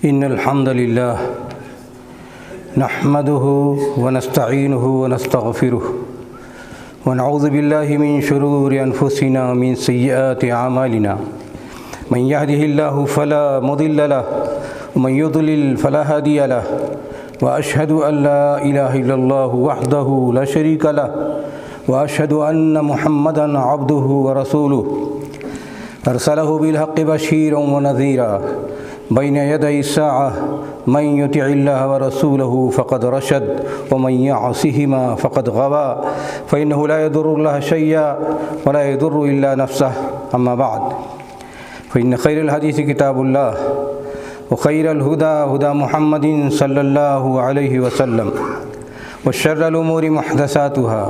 إن الحمد لله نحمده ونستعينه ونستغفره ونعوذ بالله من شرور أنفسنا ومن سيئات أعمالنا من يهده الله فلا مضل له ومن يضلل فلا هادي له وأشهد أن لا إله إلا الله وحده لا شريك له وأشهد أن محمدًا عبده ورسوله أرسله بالحق بشيرا ونذيرا بين يدي الساعة من يطع الله ورسوله فقد رشد ومن يعصهما فقد غوى فإنه لا يضر الله شيئا ولا يضر إلا نفسه أما بعد فإن خير الحديث كتاب الله وخير الهدى هدى محمد صلى الله عليه وسلم وشر الأمور محدثاتها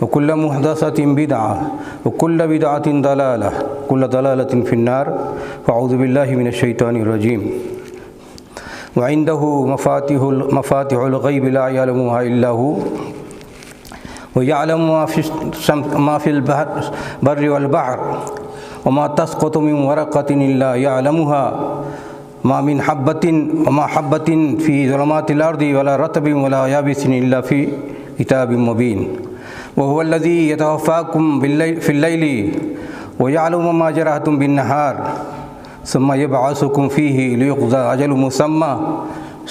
وكل محدثة بدعة وكل بدعة ضلالة وكل ضلالة في النار فأعوذ بالله من الشيطان الرجيم وعنده مفاتيح الغيب لا يعلمها إلا هو ويعلم ما في البر والبحر وما تسقط من ورقة إلا يعلمها ما من حبة في ظلمات الأرض ولا رطب ولا يابس إلا في كتاب مبين وهو الذي يتوفاكم في الليل ويعلم ما جرحتم بالنهار ثم يبعثكم فيه ليقضى أجل مسمى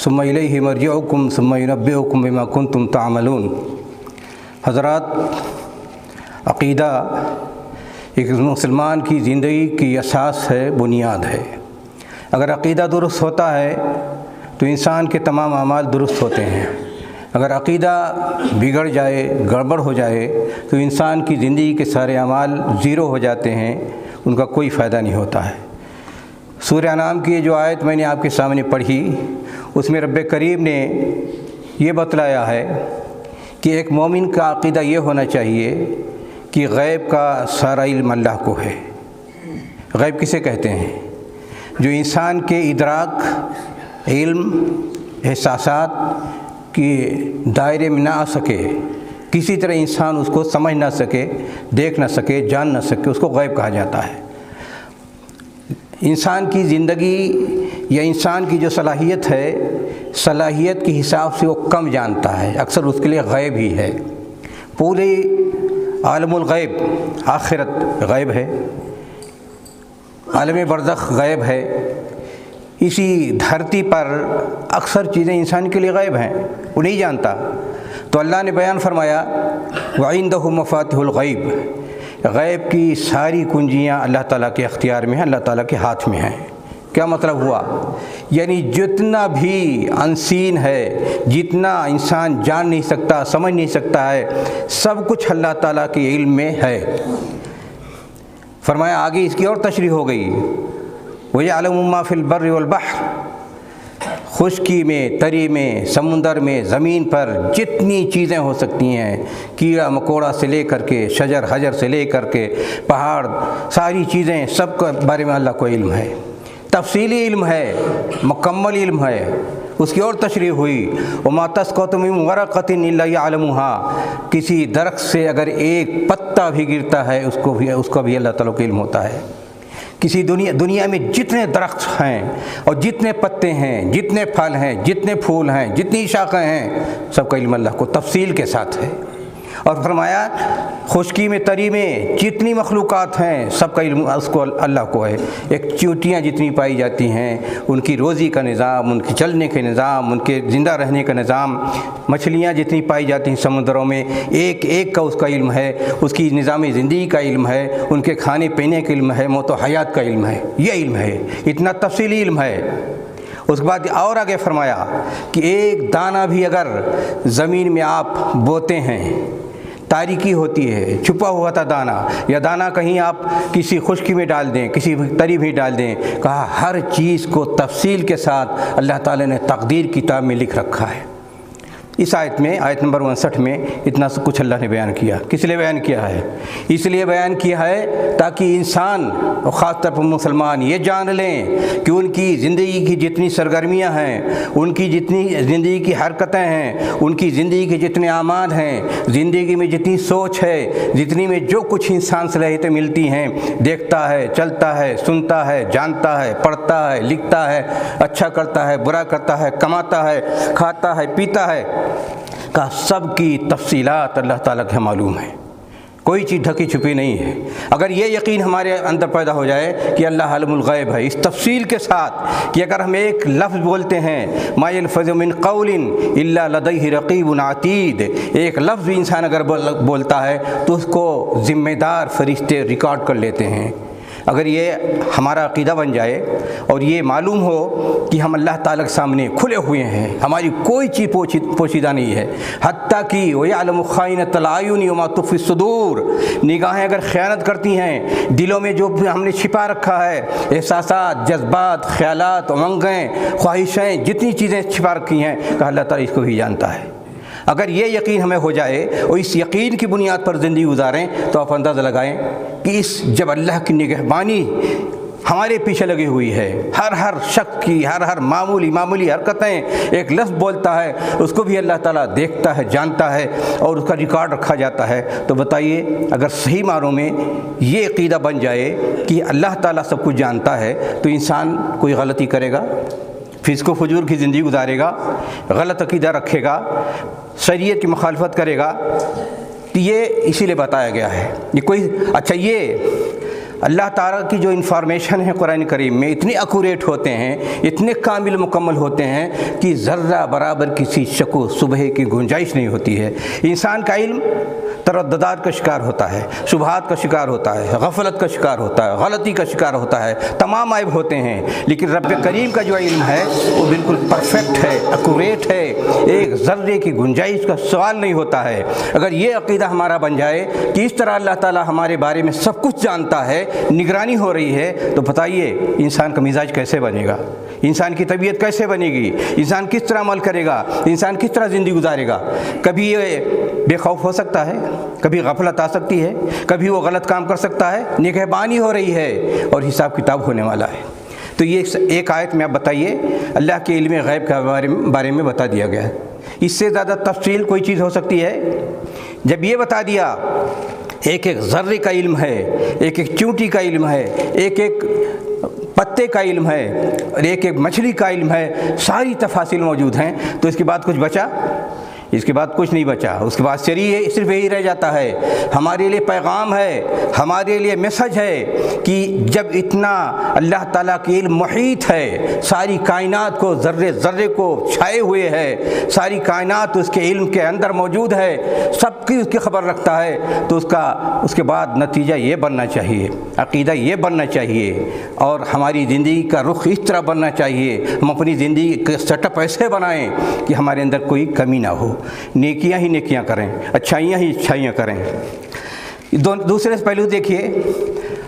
ثم إليه مرجعكم ثم ينبئكم بما كنتم تعملون۔ حضرات، عقیدہ ایک مسلمان کی زندگی کی اساس ہے، بنیاد ہے۔ اگر عقیدہ درست ہوتا ہے تو انسان کے تمام اعمال درست ہوتے ہیں۔ اگر عقیدہ بگڑ جائے، گڑبڑ ہو جائے تو انسان کی زندگی کے سارے اعمال زیرو ہو جاتے ہیں، ان کا کوئی فائدہ نہیں ہوتا ہے۔ سورہ انعام کی جو آیت میں نے آپ کے سامنے پڑھی، اس میں رب کریم نے یہ بتلایا ہے کہ ایک مومن کا عقیدہ یہ ہونا چاہیے کہ غیب کا سارا علم اللہ کو ہے۔ غیب کسے کہتے ہیں؟ جو انسان کے ادراک، علم، احساسات کے دائرے میں نہ آ سکے، کسی طرح انسان اس کو سمجھ نہ سکے، دیکھ نہ سکے، جان نہ سکے، اس کو غیب کہا جاتا ہے۔ انسان کی زندگی یا انسان کی جو صلاحیت ہے، صلاحیت کے حساب سے وہ کم جانتا ہے، اکثر اس کے لیے غیب ہی ہے۔ پورے عالم الغیب، آخرت غیب ہے، عالم برزخ غیب ہے، اسی دھرتی پر اکثر چیزیں انسان کے لیے غیب ہیں، وہ نہیں جانتا۔ تو اللہ نے بیان فرمایا وَعِندَهُ مَفَاتِحُ الْغَيْبِ، غیب کی ساری کنجیاں اللہ تعالیٰ کے اختیار میں ہیں، اللہ تعالیٰ کے ہاتھ میں ہیں۔ کیا مطلب ہوا؟ یعنی جتنا بھی انسین ہے، جتنا انسان جان نہیں سکتا، سمجھ نہیں سکتا ہے، سب کچھ اللہ تعالیٰ کے علم میں ہے۔ فرمایا آگے اس کی اور تشریح ہو گئی وَيَعْلَمُ مَا فِي الْبَرِّ وَالْبَحْرِ، خشکی میں، تری میں، سمندر میں، زمین پر جتنی چیزیں ہو سکتی ہیں، کیڑا مکوڑا سے لے کر کے، شجر حجر سے لے کر کے، پہاڑ، ساری چیزیں، سب کے بارے میں اللہ کو علم ہے، تفصیلی علم ہے، مکمل علم ہے۔ اس کی اور تشریح ہوئی وَمَا تَسْقُطُ مِن وَرَقَةٍ إِلَّا يَعْلَمُهَا، کسی درخت سے اگر ایک پتا بھی گرتا ہے اس کا بھی اللہ تعالیٰ کو علم ہوتا ہے۔ کسی دنیا میں جتنے درخت ہیں اور جتنے پتے ہیں، جتنے پھل ہیں، جتنے پھول ہیں، جتنی شاخیں ہیں، سب کا علم اللہ کو تفصیل کے ساتھ ہے۔ اور فرمایا خشکی میں، تری میں جتنی مخلوقات ہیں، سب کا علم اس کو اللہ کو ہے۔ ایک چیونٹیاں جتنی پائی جاتی ہیں، ان کی روزی کا نظام، ان کی چلنے کے نظام، ان کے زندہ رہنے کا نظام، مچھلیاں جتنی پائی جاتی ہیں سمندروں میں، ایک ایک کا اس کا علم ہے، اس کی نظام زندگی کا علم ہے، ان کے کھانے پینے کا علم ہے، موت و حیات کا علم ہے۔ یہ علم ہے، اتنا تفصیلی علم ہے۔ اس کے بعد اور آگے فرمایا کہ ایک دانہ بھی اگر زمین میں آپ بوتے ہیں، تاریکی ہوتی ہے، چھپا ہوا تھا دانہ، یا دانہ کہیں آپ کسی خشکی میں ڈال دیں، کسی تری میں ڈال دیں، کہا ہر چیز کو تفصیل کے ساتھ اللہ تعالیٰ نے تقدیر کتاب میں لکھ رکھا ہے۔ اس آیت میں آیت نمبر 59 میں اتنا سب کچھ اللہ نے بیان کیا. کس لیے بیان کیا ہے؟ اس لیے بیان کیا ہے تاکہ انسان اور خاص طور پر مسلمان یہ جان لیں کہ ان کی زندگی کی جتنی سرگرمیاں ہیں، ان کی جتنی زندگی کی حرکتیں ہیں، ان کی زندگی کے جتنے اعمال ہیں، زندگی میں جتنی سوچ ہے، جتنی میں جو کچھ انسان صلاحیتیں ملتی ہیں، دیکھتا ہے، چلتا ہے، سنتا ہے، جانتا ہے، پڑھتا ہے، لکھتا ہے، اچھا کرتا ہے، برا کرتا ہے، کماتا ہے، کھاتا ہے، پیتا ہے، کا سب کی تفصیلات اللہ تعالیٰ کے معلوم ہے. کوئی چیز ڈھکی چھپی نہیں ہے. اگر یہ یقین ہمارے اندر پیدا ہو جائے کہ اللہ عالم الغیب ہے، اس تفصیل کے ساتھ کہ اگر ہم ایک لفظ بولتے ہیں ما یلفظ من قول الا لدیہ رقیب عتید، ایک لفظ بھی انسان اگر بولتا ہے تو اس کو ذمہ دار فرشتے ریکارڈ کر لیتے ہیں. اگر یہ ہمارا عقیدہ بن جائے اور یہ معلوم ہو کہ ہم اللہ تعالیٰ کے سامنے کھلے ہوئے ہیں، ہماری کوئی چیز پوشیدہ نہیں ہے، حتیٰ کہ وَيَعْلَمُ خَائِنَةَ الْأَعْيُنِ وَمَا تُخْفِي الصُّدُورُ، نگاہیں اگر خیانت کرتی ہیں، دلوں میں جو ہم نے چھپا رکھا ہے، احساسات، جذبات، خیالات، امنگیں، خواہشیں، جتنی چیزیں چھپا رکھی ہیں کہ اللہ تعالیٰ اس کو بھی جانتا ہے. اگر یہ یقین ہمیں ہو جائے اور اس یقین کی بنیاد پر زندگی گزاریں تو آپ اندازہ لگائیں کہ جب اللہ کی نگہبانی ہمارے پیچھے لگی ہوئی ہے، ہر شخص کی ہر معمولی حرکتیں، ایک لفظ بولتا ہے اس کو بھی اللہ تعالیٰ دیکھتا ہے، جانتا ہے اور اس کا ریکارڈ رکھا جاتا ہے. تو بتائیے اگر صحیح معنوں میں یہ عقیدہ بن جائے کہ اللہ تعالیٰ سب کچھ جانتا ہے تو انسان کوئی غلطی کرے گا، فسق و فجور کی زندگی گزارے گا، غلط عقیدہ رکھے گا، شریعت کی مخالفت کرے گا. تو یہ اسی لیے بتایا گیا ہے. یہ کوئی اچھا یہ اللہ تعالیٰ کی جو انفارمیشن ہے قرآن کریم میں اتنی ایکوریٹ ہوتے ہیں، اتنے کامل مکمل ہوتے ہیں کہ ذرہ برابر کسی شک و شبہے کی گنجائش نہیں ہوتی ہے. انسان کا علم ترددات کا شکار ہوتا ہے، شبہات کا شکار ہوتا ہے، غفلت کا شکار ہوتا ہے، غلطی کا شکار ہوتا ہے، تمام عیب ہوتے ہیں. لیکن رب کریم کا جو علم ہے وہ بالکل پرفیکٹ ہے، ایکوریٹ ہے، ایک ذرے کی گنجائش کا سوال نہیں ہوتا ہے. اگر یہ عقیدہ ہمارا بن جائے کہ اس طرح اللہ تعالیٰ ہمارے بارے میں سب کچھ جانتا ہے، نگرانی ہو رہی ہے، تو بتائیے انسان کا مزاج کیسے بنے گا، انسان کی طبیعت کیسے بنے گی، انسان کس طرح عمل کرے گا، انسان کس طرح زندگی گزارے گا. کبھی یہ بے خوف ہو سکتا ہے، کبھی غفلت آ سکتی ہے، کبھی وہ غلط کام کر سکتا ہے. نگہبانی ہو رہی ہے اور حساب کتاب ہونے والا ہے. تو یہ ایک آیت میں آپ بتائیے اللہ کے علم غیب کے بارے میں بتا دیا گیا ہے. اس سے زیادہ تفصیل کوئی چیز ہو سکتی ہے؟ جب یہ بتا دیا ایک ذرے کا علم ہے، ایک چونٹی کا علم ہے، ایک پتے کا علم ہے اور ایک مچھلی کا علم ہے، ساری تفاصیل موجود ہیں، تو اس کے بعد کچھ بچا؟ اس کے بعد کچھ نہیں بچا. اس کے بعد صرف یہی رہ جاتا ہے، ہمارے لیے پیغام ہے، ہمارے لیے میسج ہے کہ جب اتنا اللہ تعالیٰ کی علم محیط ہے، ساری کائنات کو ذرے کو چھائے ہوئے ہے، ساری کائنات اس کے علم کے اندر موجود ہے، سب کی اس کی خبر رکھتا ہے، تو اس کے بعد نتیجہ یہ بننا چاہیے، عقیدہ یہ بننا چاہیے اور ہماری زندگی کا رخ اس طرح بننا چاہیے، ہم اپنی زندگی کا سیٹ اپ ایسے بنائیں کہ ہمارے اندر کوئی کمی نہ ہو، نیکیاں ہی نیکیاں کریں، اچھائیاں ہی اچھائیاں کریں. دوسرے پہلو دیکھیے،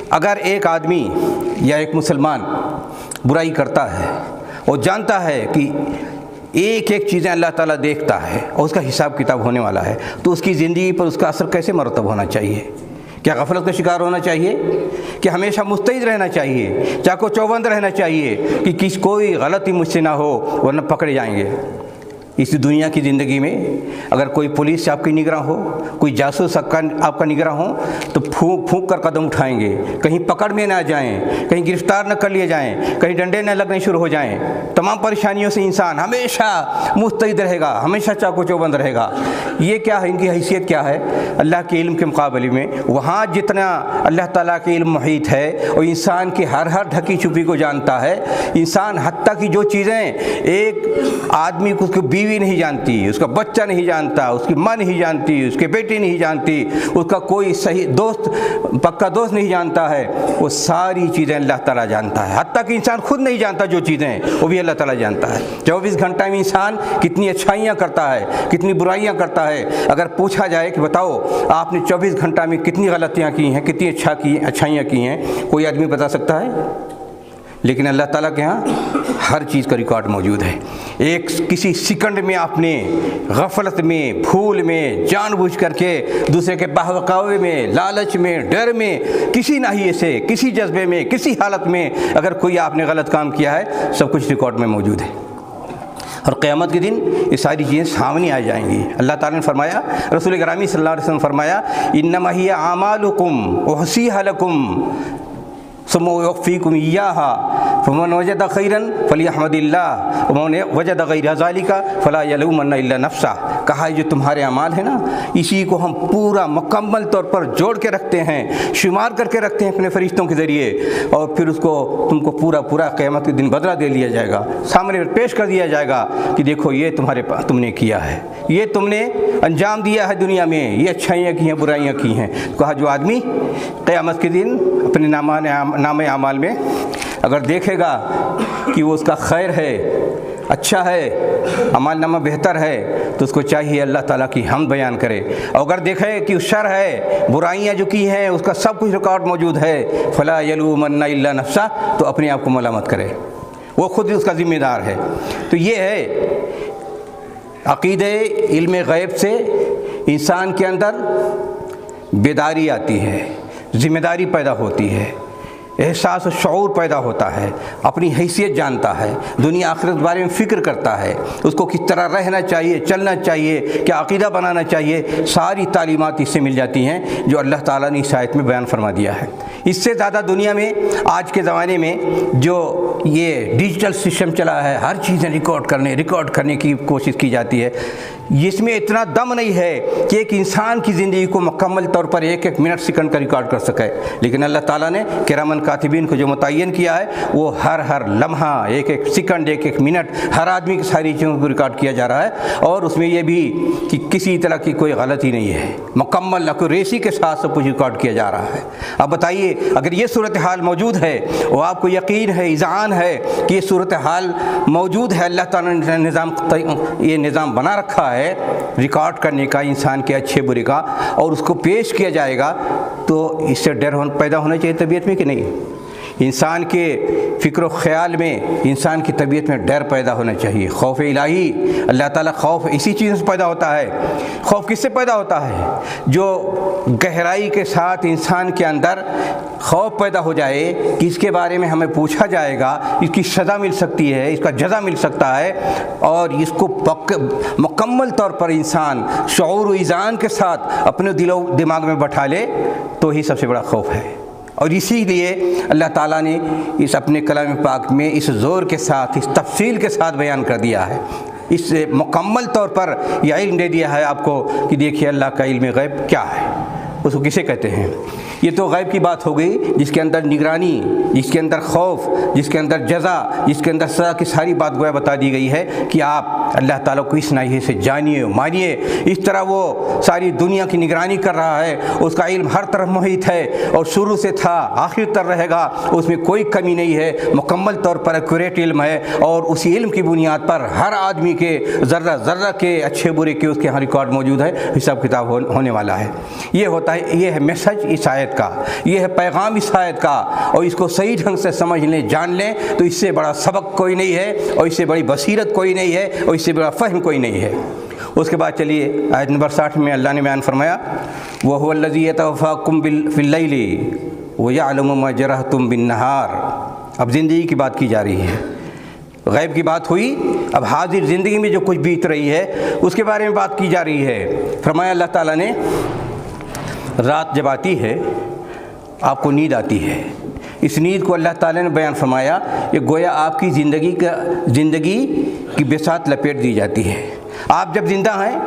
اگر ایک آدمی یا ایک مسلمان برائی کرتا ہے اور جانتا ہے کہ ایک چیزیں اللہ تعالیٰ دیکھتا ہے اور اس کا حساب کتاب ہونے والا ہے، تو اس کی زندگی پر اس کا اثر کیسے مرتب ہونا چاہیے؟ کیا غفلت کا شکار ہونا چاہیے؟ کہ ہمیشہ مستعد رہنا چاہیے، چاقو چوبند رہنا چاہیے کہ کوئی غلطی مجھ سے نہ ہو ورنہ پکڑے جائیں گے؟ اس دنیا کی زندگی میں اگر کوئی پولیس سے آپ کی نگراں ہو، کوئی جاسوس آپ کا نگراں ہو، تو پھونک کر قدم اٹھائیں گے، کہیں پکڑ میں نہ جائیں، کہیں گرفتار نہ کر لیے جائیں، کہیں ڈنڈے نہ لگنے شروع ہو جائیں. تمام پریشانیوں سے انسان ہمیشہ مستعد رہے گا، ہمیشہ چاقو چوبند رہے گا. یہ کیا ہے؟ ان کی حیثیت کیا ہے اللہ کے علم کے مقابلے میں؟ وہاں جتنا اللہ تعالیٰ کے علم محیط ہے اور انسان کی ہر ڈھکی چھپی کو جانتا ہے. انسان حتیٰ کی جو چیزیں ایک آدمی کو اس کی بیوی نہیں جانتی، اس کا بچہ نہیں جانتا، اس کی ماں نہیں جانتی، اس کے بیٹی نہیں جانتی، اس کا کوئی صحیح دوست، پکا دوست نہیں جانتا ہے، وہ ساری چیزیں اللہ تعالیٰ جانتا ہے. حتیٰ کہ انسان خود نہیں جانتا جو چیزیں، وہ بھی اللہ تعالیٰ جانتا ہے. 24 گھنٹہ میں انسان کتنی اچھائیاں کرتا ہے، کتنی برائیاں کرتا ہے. اگر پوچھا جائے کہ بتاؤ آپ نے 24 گھنٹہ میں کتنی غلطیاں کی ہیں، کتنی اچھائیاں کی ہیں، کوئی آدمی بتا سکتا ہے؟ لیکن اللہ تعالیٰ کے ہاں ہر چیز کا ریکارڈ موجود ہے۔ ایک کسی سیکنڈ میں آپ نے غفلت میں، بھول میں، جان بوجھ کر کے دوسرے کے بہکاوے میں، لالچ میں، ڈر میں، کسی ناحیے سے، کسی جذبے میں، کسی حالت میں اگر کوئی آپ نے غلط کام کیا ہے، سب کچھ ریکارڈ میں موجود ہے۔ اور قیامت کے دن یہ ساری چیزیں سامنے آ جائیں گی۔ اللہ تعالیٰ نے فرمایا، رسول گرامی صلی اللہ علیہ وسلم فرمایا، انما ہی اعمالکم احصیھا لکم ثم اوفیکم ایھا فمن وجد خیرا فلیحمد اللہ ومن وجد غیر ذلک فلا یلومن الا نفسہ۔ کہا جو تمہارے اعمال ہیں نا، اسی کو ہم پورا مکمل طور پر جوڑ کے رکھتے ہیں، شمار کر کے رکھتے ہیں اپنے فرشتوں کے ذریعے، اور پھر اس کو تم کو پورا قیامت کے دن بدلہ دے لیا جائے گا، سامنے پیش کر دیا جائے گا کہ دیکھو یہ تمہارے پاس تم نے کیا ہے، یہ تم نے انجام دیا ہے دنیا میں، یہ اچھائیاں کی ہیں، برائیاں کی ہیں۔ کہا جو آدمی قیامت کے دن اپنے نام اعمال میں اگر دیکھے گا کہ وہ اس کا خیر ہے، اچھا ہے، اعمال نامہ بہتر ہے، تو اس کو چاہیے اللہ تعالیٰ کی حمد بیان کرے، اور اگر دیکھے کہ شر ہے، برائیاں جو کی ہیں، اس کا سب کچھ ریکارڈ موجود ہے، فلا یلومن الا نفسہ، تو اپنے آپ کو ملامت کرے، وہ خود ہی اس کا ذمہ دار ہے۔ تو یہ ہے عقیدہ علم غیب سے انسان کے اندر بیداری آتی ہے، ذمہ داری پیدا ہوتی ہے، احساس و شعور پیدا ہوتا ہے، اپنی حیثیت جانتا ہے، دنیا آخرت کے بارے میں فکر کرتا ہے، اس کو کس طرح رہنا چاہیے، چلنا چاہیے، کیا عقیدہ بنانا چاہیے، ساری تعلیمات اس سے مل جاتی ہیں جو اللہ تعالیٰ نے اس آیت میں بیان فرما دیا ہے۔ اس سے زیادہ دنیا میں آج کے زمانے میں جو یہ ڈیجیٹل سسٹم چلا ہے، ہر چیزیں ریکارڈ کرنے کی کوشش کی جاتی ہے، اس میں اتنا دم نہیں ہے کہ ایک انسان کی زندگی کو مکمل طور پر ایک منٹ سیکنڈ کا ریکارڈ کر سکے، لیکن اللہ تعالیٰ نے کرامن کاتبین کو جو متعین کیا ہے، وہ ہر لمحہ، ایک سیکنڈ، ایک منٹ، ہر آدمی کی ساری چیزوں کو ریکارڈ کیا جا رہا ہے، اور اس میں یہ بھی کہ کسی طرح کی کوئی غلطی نہیں ہے، مکمل ایکوریسی کے ساتھ سب کچھ ریکارڈ کیا جا رہا ہے۔ اب بتائیے اگر یہ صورتحال موجود ہے اور آپ کو یقین ہے، اذعان ہے کہ یہ صورتحال موجود ہے، اللہ تعالیٰ نے یہ نظام بنا رکھا ہے ریکارڈ کرنے کا انسان کے اچھے برے کا، اور اس کو پیش کیا جائے گا، تو اس سے ڈر پیدا ہونا چاہیے طبیعت میں کہ نہیں؟ انسان کے فکر و خیال میں، انسان کی طبیعت میں ڈر پیدا ہونا چاہیے، خوف الہی۔ اللہ تعالیٰ خوف اسی چیز سے پیدا ہوتا ہے۔ خوف کس سے پیدا ہوتا ہے؟ جو گہرائی کے ساتھ انسان کے اندر خوف پیدا ہو جائے کہ اس کے بارے میں ہمیں پوچھا جائے گا، اس کی سزا مل سکتی ہے، اس کا جزا مل سکتا ہے، اور اس کو مکمل طور پر انسان شعور و اذعان کے ساتھ اپنے دل و دماغ میں بٹھا لے، تو ہی سب سے بڑا خوف ہے۔ اور اسی لیے اللہ تعالیٰ نے اس اپنے کلام پاک میں اس زور کے ساتھ، اس تفصیل کے ساتھ بیان کر دیا ہے، اس سے مکمل طور پر یہ علم دے دیا ہے آپ کو کہ دیکھیے اللہ کا علم غیب کیا ہے، اس کو کسے کہتے ہیں۔ یہ تو غیب کی بات ہو گئی جس کے اندر نگرانی، جس کے اندر خوف، جس کے اندر جزا، جس کے اندر سزا کی ساری بات گویا بتا دی گئی ہے کہ آپ اللہ تعالیٰ کو اس ناحیے سے جانیے، مانیے۔ اس طرح وہ ساری دنیا کی نگرانی کر رہا ہے، اس کا علم ہر طرف محیط ہے، اور شروع سے تھا آخر تک رہے گا، اس میں کوئی کمی نہیں ہے، مکمل طور پر ایکوریٹ علم ہے، اور اسی علم کی بنیاد پر ہر آدمی کے ذرہ ذرہ کے اچھے برے کے اس کے یہاں ریکارڈ موجود ہے، حساب کتاب ہونے والا ہے۔ یہ ہوتا ہے، یہ ہے میسج اس آیت کا، یہ ہے پیغام اس آیت کا، اور اس کو صحیح ڈھنگ سے سمجھ لیں، جان لیں، تو اس سے بڑا سبق کوئی نہیں ہے، اور اس سے بڑی بصیرت کوئی نہیں ہے، اور اس سے بڑا فہم کوئی نہیں ہے۔ اس کے بعد چلیے آیت نمبر 60 میں اللہ نے بیان فرمایا، وَهُوَ الَّذِي يَتَوَفَّاكُم فِي اللَّيْلِ وَيَعْلَمُ مَا جَرَحْتُم بِالنَّهَارِ۔ اب زندگی کی بات کی جا رہی ہے، غیب کی بات ہوئی، اب حاضر زندگی میں جو کچھ بیت رہی ہے اس کے بارے میں بات کی جا رہی ہے۔ فرمایا اللہ تعالیٰ نے، رات جب آتی ہے، آپ کو نیند آتی ہے، اس نیند کو اللہ تعالیٰ نے بیان فرمایا، یہ گویا آپ کی زندگی کی بساط لپیٹ دی جاتی ہے۔ آپ جب زندہ ہیں،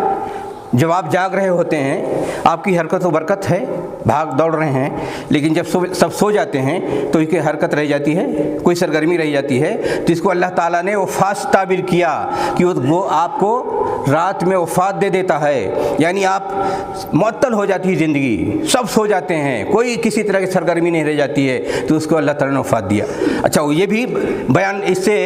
جب آپ جاگ رہے ہوتے ہیں، آپ کی حرکت و برکت ہے، بھاگ دوڑ رہے ہیں، لیکن جب سب سو جاتے ہیں تو اس کی حرکت رہ جاتی ہے، کوئی سرگرمی رہ جاتی ہے، تو اس کو اللہ تعالیٰ نے وفات تعبیر کیا کہ وہ آپ کو رات میں وفات دے دیتا ہے، یعنی آپ معطل ہو جاتی ہے زندگی، سب سو جاتے ہیں، کوئی کسی طرح کی سرگرمی نہیں رہ جاتی ہے، تو اس کو اللہ تعالیٰ نے وفات دیا۔ اچھا، یہ بھی بیان، اس سے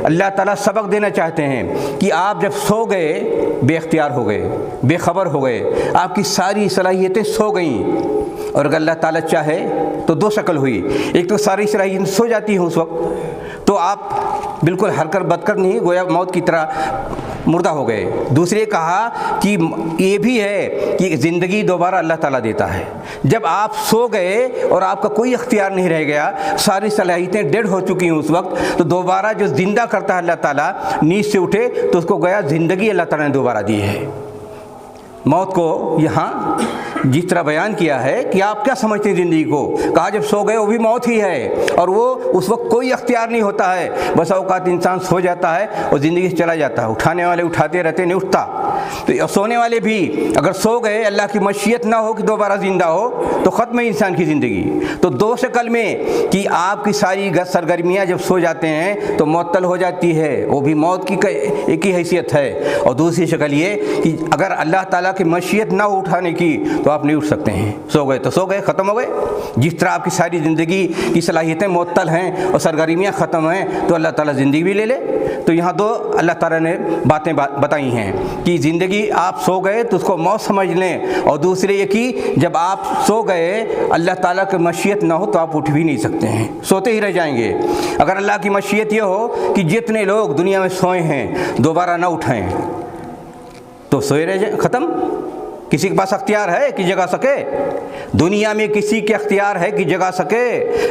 اللہ تعالیٰ سبق دینا چاہتے ہیں کہ آپ جب سو گئے، بے اختیار ہو گئے، بے خبر ہو گئے، آپ کی ساری صلاحیتیں سو گئیں، اور اگر اللہ تعالیٰ چاہے تو دو شکل ہوئی، ایک تو ساری صلاحیتیں سو جاتی ہیں اس وقت، تو آپ بالکل ہرکر بدکر نہیں, گویا موت کی طرح مردہ ہو گئے. دوسرے کہا کہ یہ بھی ہے کہ زندگی دوبارہ اللہ تعالیٰ دیتا ہے. جب آپ سو گئے اور آپ کا کوئی اختیار نہیں رہ گیا, ساری صلاحیتیں ڈیڈ ہو چکی ہیں اس وقت, تو دوبارہ جو زندہ کرتا ہے اللہ تعالیٰ, نیند سے اٹھے تو اس کو گویا زندگی اللہ تعالیٰ نے دوبارہ دی ہے. موت کو یہاں جس طرح بیان کیا ہے کہ آپ کیا سمجھتے ہیں زندگی کو, کہا جب سو گئے وہ بھی موت ہی ہے, اور وہ اس وقت کوئی اختیار نہیں ہوتا ہے. بس اوقات انسان سو جاتا ہے اور زندگی سے چلا جاتا ہے, اٹھانے والے اٹھاتے رہتے نہیں اٹھتا. تو سونے والے بھی اگر سو گئے, اللہ کی مشیت نہ ہو کہ دوبارہ زندہ ہو, تو ختم ہے انسان کی زندگی. تو دو شکل میں کہ آپ کی ساری سرگرمیاں جب سو جاتے ہیں تو معطل ہو جاتی ہے, وہ بھی موت کی ایک ہی حیثیت ہے. اور دوسری شکل یہ کہ اگر اللہ تعالیٰ کی مشیت نہ ہو اٹھانے کی تو آپ نہیں اٹھ سکتے ہیں. سو گئے تو سو گئے, ختم ہو گئے. جس طرح آپ کی ساری زندگی کی صلاحیتیں معطل ہیں اور سرگرمیاں ختم ہیں, تو اللہ تعالیٰ زندگی بھی لے لے. تو یہاں دو اللہ تعالیٰ نے باتیں بتائی ہیں کہ زندگی آپ سو گئے تو اس کو موت سمجھ لیں, اور دوسرے یہ کہ جب آپ سو گئے اللہ تعالیٰ کی مشیت نہ ہو تو آپ اٹھ بھی نہیں سکتے ہیں, سوتے ہی رہ جائیں گے. اگر اللہ کی مشیت یہ ہو کہ جتنے لوگ دنیا میں سوئے ہیں دوبارہ نہ اٹھیں تو سوئے رہ جائیں, ختم. کسی کے پاس اختیار ہے کہ جگا سکے؟ دنیا میں کسی کے اختیار ہے کہ جگا سکے؟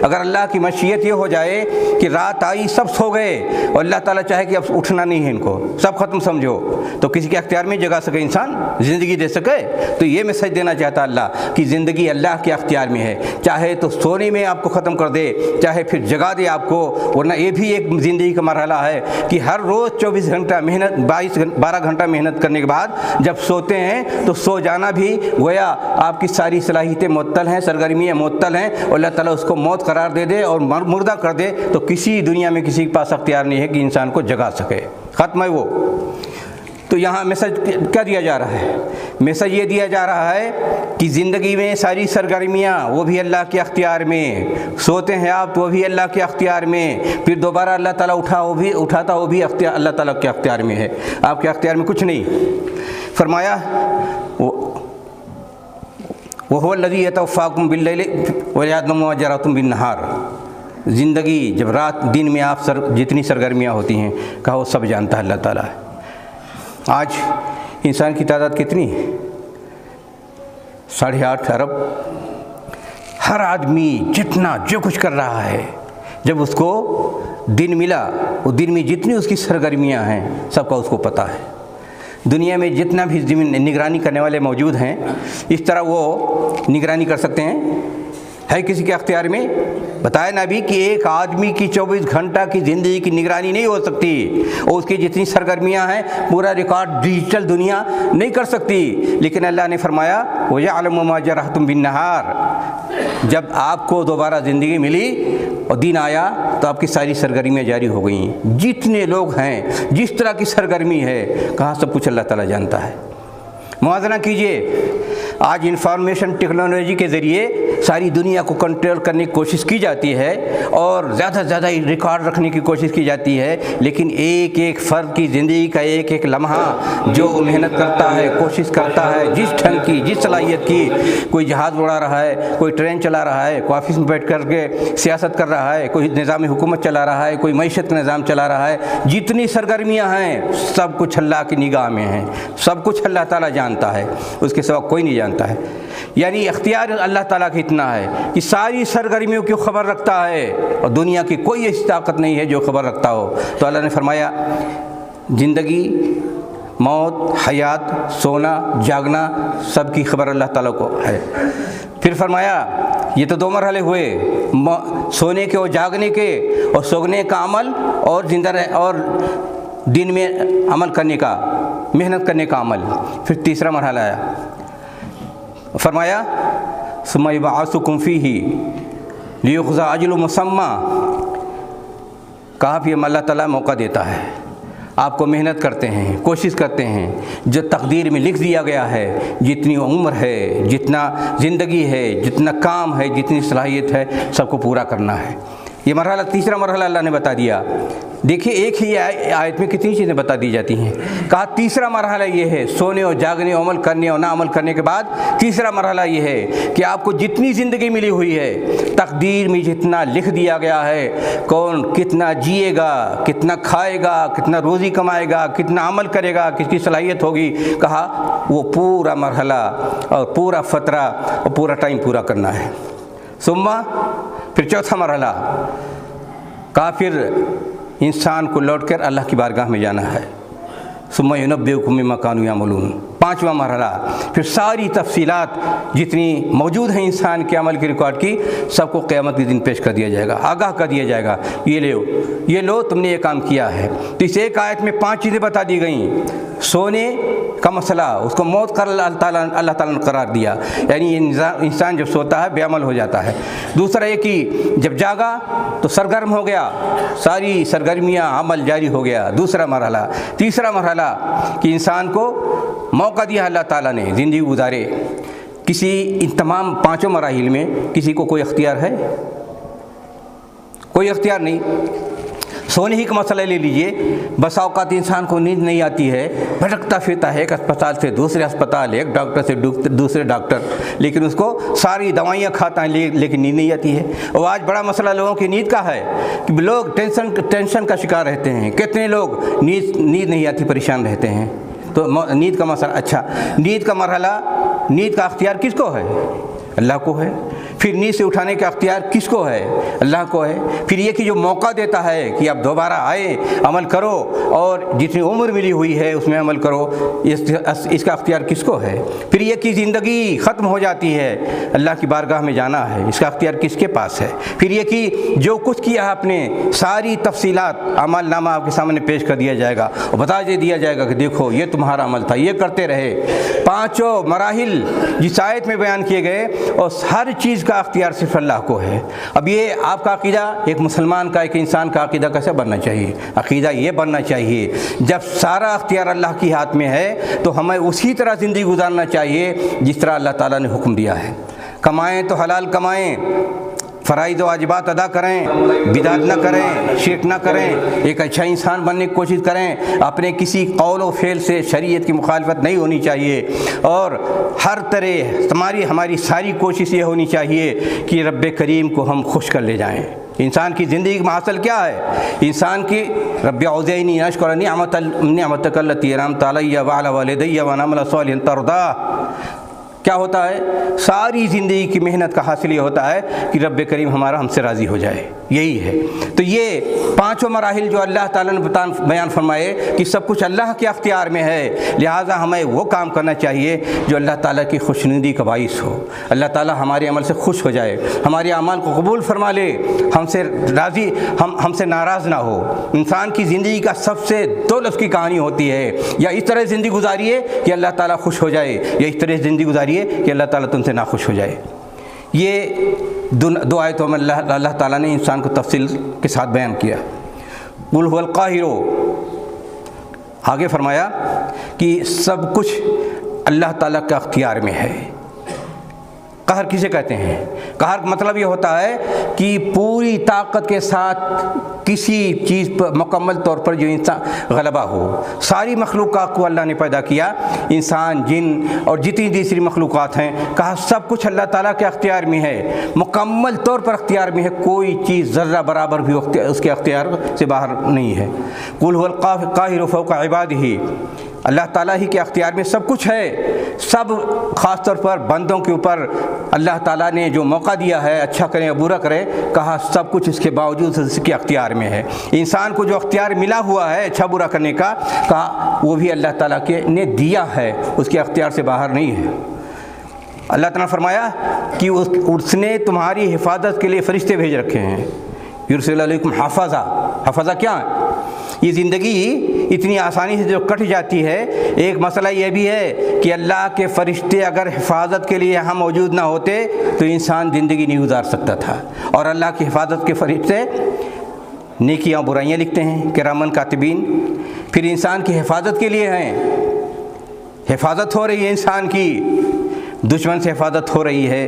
اگر اللہ کی مشیت یہ ہو جائے کہ رات آئی سب سو گئے اور اللہ تعالیٰ چاہے کہ اب اٹھنا نہیں ہے ان کو, سب ختم سمجھو, تو کسی کے اختیار میں جگا سکے انسان, زندگی دے سکے؟ تو یہ میسج دینا چاہتا اللہ کہ زندگی اللہ کے اختیار میں ہے, چاہے تو سونے میں آپ کو ختم کر دے, چاہے پھر جگا دے آپ کو. ورنہ یہ بھی ایک زندگی کا مرحلہ ہے کہ ہر روز 24 گھنٹہ محنت, 12 گھنٹہ محنت کرنے کے بعد جب سوتے ہیں تو سو جانا بھی گویا آپ کی ساری صلاحیتیں معطل ہیں, سرگرمیاں معطل ہیں, اور اللہ تعالیٰ اس کو موت قرار دے دے اور مردہ کر دے, تو کسی دنیا میں کسی کے پاس اختیار نہیں ہے کہ انسان کو جگا سکے, ختم ہے وہ. تو یہاں میسج کیا دیا جا رہا ہے؟ میسج یہ دیا جا رہا ہے کہ زندگی میں ساری سرگرمیاں وہ بھی اللہ کے اختیار میں, سوتے ہیں آپ تو وہ بھی اللہ کے اختیار میں, پھر دوبارہ اللہ تعالیٰ اٹھاتا وہ بھی اللہ تعالیٰ کے اختیار میں ہے, آپ کے اختیار میں کچھ نہیں. فرمایا وَهُوَ الَّذِي يَتَوَفَّاكُمْ بِاللَّيْلِ وَيَعْلَمُ مَا جَرَحْتُمْ بِالنَّهَارِ. زندگی جب رات دن میں آپ جتنی سرگرمیاں ہوتی ہیں, کہا وہ سب جانتا ہے اللہ تعالیٰ. آج انسان کی تعداد کتنی؟ 8.5 ارب. ہر آدمی جتنا جو کچھ کر رہا ہے, جب اس کو دن ملا, وہ دن میں جتنی اس کی سرگرمیاں ہیں سب کا اس کو پتہ ہے. دنیا میں جتنا بھی نگرانی کرنے والے موجود ہیں, اس طرح وہ نگرانی کر سکتے ہیں؟ ہے کسی کے اختیار میں؟ بتایا نبی کہ ایک آدمی کی 24 گھنٹہ کی زندگی کی نگرانی نہیں ہو سکتی, اور اس کی جتنی سرگرمیاں ہیں پورا ریکارڈ ڈیجیٹل دنیا نہیں کر سکتی. لیکن اللہ نے فرمایا وَيَعْلَمُ مَا جَرَحْتُمْ بِالنَّهَارِ. جب آپ کو دوبارہ زندگی ملی اور دن آیا تو آپ کی ساری سرگرمیاں جاری ہو گئیں. جتنے لوگ ہیں, جس طرح کی سرگرمی ہے, کہاں سب کچھ اللہ تعالیٰ جانتا ہے. موازنہ کیجئے, آج انفارمیشن ٹیکنالوجی کے ذریعے ساری دنیا کو کنٹرول کرنے کی کوشش کی جاتی ہے اور زیادہ سے زیادہ ریکارڈ رکھنے کی کوشش کی جاتی ہے, لیکن ایک ایک فرد کی زندگی کا ایک ایک لمحہ جو محنت کرتا ہے, کوشش کرتا ہے, جس ڈھنگ کی, جس صلاحیت کی, کوئی جہاز اڑا رہا ہے, کوئی ٹرین چلا رہا ہے, کوئی آفس میں بیٹھ کر کے سیاست کر رہا ہے, کوئی نظام حکومت چلا رہا ہے, کوئی معیشت کا نظام چلا رہا ہے, جتنی سرگرمیاں ہیں سب کچھ اللہ کی نگاہ میں ہیں, سب کچھ اللہ تعالیٰ جانتا ہے, اس کے سوا کوئی نہیں جانتا ہے. یعنی اختیار اللہ تعالیٰ کا اتنا ہے کہ ساری سرگرمیوں کی خبر رکھتا ہے, اور دنیا کی کوئی ایسی طاقت نہیں ہے جو خبر رکھتا ہو. تو اللہ نے فرمایا زندگی, موت, حیات, سونا, جاگنا, سب کی خبر اللہ تعالیٰ کو ہے. پھر فرمایا یہ تو 2 مرحلے ہوئے, سونے کے اور جاگنے کے, اور سونے کا عمل اور زندہ اور دن میں عمل کرنے کا, محنت کرنے کا عمل. پھر تیسرا مرحلہ آیا, فرمایا ثم یبعثکم فیہ لیقضی اجل مسمى. کہا پھر اللہ تعالیٰ موقع دیتا ہے, آپ کو محنت کرتے ہیں, کوشش کرتے ہیں, جو تقدیر میں لکھ دیا گیا ہے, جتنی عمر ہے, جتنا زندگی ہے, جتنا کام ہے, جتنی صلاحیت ہے, سب کو پورا کرنا ہے. یہ مرحلہ تیسرا مرحلہ اللہ نے بتا دیا۔ دیکھیے ایک ہی آیت میں کتنی چیزیں بتا دی جاتی ہیں۔ کہا تیسرا مرحلہ یہ ہے، سونے اور جاگنے، عمل کرنے اور نہ عمل کرنے کے بعد تیسرا مرحلہ یہ ہے کہ آپ کو جتنی زندگی ملی ہوئی ہے، تقدیر میں جتنا لکھ دیا گیا ہے، کون کتنا جیے گا، کتنا کھائے گا، کتنا روزی کمائے گا، کتنا عمل کرے گا، کس کی صلاحیت ہوگی، کہا وہ پورا مرحلہ اور پورا فترہ اور پورا ٹائم پورا کرنا ہے۔ ثم پھر چوتھا مرحلہ، کہا پھر انسان کو لوٹ کر اللہ کی بارگاہ میں جانا ہے۔ ثم ينبئكم بما كانوا يعملون، پانچواں مرحلہ، پھر ساری تفصیلات جتنی موجود ہیں انسان کے عمل کی ریکارڈ کی، سب کو قیامت کے دن پیش کر دیا جائے گا، آگاہ کر دیا جائے گا، یہ لو تم نے یہ کام کیا ہے۔ تو اس ایک آیت میں 5 چیزیں بتا دی گئیں۔ سونے کا مسئلہ، اس کو موت کر اللہ تعالیٰ نے قرار دیا، یعنی انسان جب سوتا ہے بے عمل ہو جاتا ہے۔ دوسرا یہ کہ جب جاگا تو سرگرم ہو گیا، ساری سرگرمیاں عمل جاری ہو گیا، دوسرا مرحلہ۔ تیسرا مرحلہ کہ انسان کو موقع دیا اللہ تعالیٰ نے زندگی گزارے۔ ان تمام 5 مراحل میں کسی کو کوئی اختیار ہے؟ کوئی اختیار نہیں۔ سونے ہی کا مسئلہ لے لیجئے، بس اوقات انسان کو نیند نہیں آتی ہے، بھٹکتا پھرتا ہے ایک اسپتال سے دوسرے اسپتال، ایک ڈاکٹر سے دوسرے ڈاکٹر، لیکن اس کو ساری دوائیاں کھاتا ہے لیکن نیند نہیں آتی ہے۔ اور آج بڑا مسئلہ لوگوں کی نیند کا ہے کہ لوگ ٹینشن کا شکار رہتے ہیں، کتنے لوگ نیند نہیں آتی پریشان رہتے ہیں۔ تو نیند کا مسئلہ، اچھا نیند کا مرحلہ، نیند کا اختیار کس کو ہے؟ اللہ کو ہے۔ پھر نیند سے اٹھانے کا اختیار کس کو ہے؟ اللہ کو ہے۔ پھر یہ کہ جو موقع دیتا ہے کہ آپ دوبارہ آئے، عمل کرو اور جتنی عمر ملی ہوئی ہے اس میں عمل کرو، اس کا اختیار کس کو ہے؟ پھر یہ کہ زندگی ختم ہو جاتی ہے، اللہ کی بارگاہ میں جانا ہے، اس کا اختیار کس کے پاس ہے؟ پھر یہ کہ جو کچھ کیا آپ نے ساری تفصیلات عمل نامہ آپ کے سامنے پیش کر دیا جائے گا اور بتا دیا جائے گا کہ دیکھو یہ تمہارا عمل تھا، یہ کرتے رہے۔ 5 مراحل جس آیت میں بیان کیے گئے، اور ہر چیز کا اختیار صرف اللہ کو ہے۔ اب یہ آپ کا عقیدہ، ایک مسلمان کا، ایک انسان کا عقیدہ کیسے بننا چاہیے؟ عقیدہ یہ بننا چاہیے جب سارا اختیار اللہ کی ہاتھ میں ہے تو ہمیں اسی طرح زندگی گزارنا چاہیے جس طرح اللہ تعالیٰ نے حکم دیا ہے۔ کمائیں تو حلال کمائیں، فرائض و واجبات ادا کریں، بدعت نہ کریں، شرک نہ کریں، ایک اچھا انسان بننے کی کوشش کریں، اپنے کسی قول و فعل سے شریعت کی مخالفت نہیں ہونی چاہیے، اور ہر طرح ہماری ساری کوشش یہ ہونی چاہیے کہ رب کریم کو ہم خوش کر لے جائیں۔ انسان کی زندگی کا حاصل کیا ہے؟ انسان کی رب اوزعنی ان اشکر نعمتک التی انعمت علی وعلی والدی وان اعمل صالحا ترضاه۔ کیا ہوتا ہے؟ ساری زندگی کی محنت کا حاصل یہ ہوتا ہے کہ رب کریم ہمارا ہم سے راضی ہو جائے، یہی ہے۔ تو یہ 5 مراحل جو اللہ تعالیٰ نے بیان فرمائے کہ سب کچھ اللہ کے اختیار میں ہے، لہٰذا ہمیں وہ کام کرنا چاہیے جو اللہ تعالیٰ کی خوشنودی کا باعث ہو، اللہ تعالیٰ ہمارے عمل سے خوش ہو جائے، ہمارے اعمال کو قبول فرما لے، ہم سے راضی، ہم سے ناراض نہ ہو۔ انسان کی زندگی کا سب سے 2 لفظ کی کہانی ہوتی ہے، یا اس طرح زندگی گزاریے کہ اللہ تعالیٰ خوش ہو جائے، یا اس طرح زندگی گزاریے کہ اللہ تعالیٰ تم سے ناخوش ہو جائے۔ یہ 2 آیتوں میں اللہ تعالیٰ نے انسان کو تفصیل کے ساتھ بیان کیا۔ قل هو القاہر، آگے فرمایا کہ سب کچھ اللہ تعالیٰ کے اختیار میں ہے۔ قہر کسے کہتے ہیں؟ قہر کا مطلب یہ ہوتا ہے کہ پوری طاقت کے ساتھ کسی چیز پر مکمل طور پر جو انسان غلبہ ہو۔ ساری مخلوقات کو اللہ نے پیدا کیا، انسان، جن اور جتنی دوسری مخلوقات ہیں، کہا سب کچھ اللہ تعالیٰ کے اختیار میں ہے، مکمل طور پر اختیار میں ہے، کوئی چیز ذرہ برابر بھی اس کے اختیار سے باہر نہیں ہے۔ قل هو القاہر فوق عبادہ، اللہ تعالیٰ ہی کے اختیار میں سب کچھ ہے۔ سب خاص طور پر بندوں کے اوپر اللہ تعالیٰ نے جو موقع دیا ہے، اچھا کریں یا برا کریں، کہا سب کچھ اس کے باوجود اس کے اختیار میں ہے۔ انسان کو جو اختیار ملا ہوا ہے اچھا برا کرنے کا، کہا وہ بھی اللہ تعالیٰ نے دیا ہے، اس کے اختیار سے باہر نہیں ہے۔ اللہ تعالیٰ نے فرمایا کہ اس نے تمہاری حفاظت کے لیے فرشتے بھیج رکھے ہیں، یرسل علیکم حفظہ۔ حفظہ کیا ہے؟ یہ زندگی اتنی آسانی سے جو کٹ جاتی ہے، ایک مسئلہ یہ بھی ہے کہ اللہ کے فرشتے اگر حفاظت کے لیے یہاں موجود نہ ہوتے تو انسان زندگی نہیں گزار سکتا تھا۔ اور اللہ کی حفاظت کے فرشتے نیکیاں برائیاں لکھتے ہیں، کرامن کاتبین، پھر انسان کی حفاظت کے لیے ہیں۔ حفاظت ہو رہی ہے انسان کی، دشمن سے حفاظت ہو رہی ہے،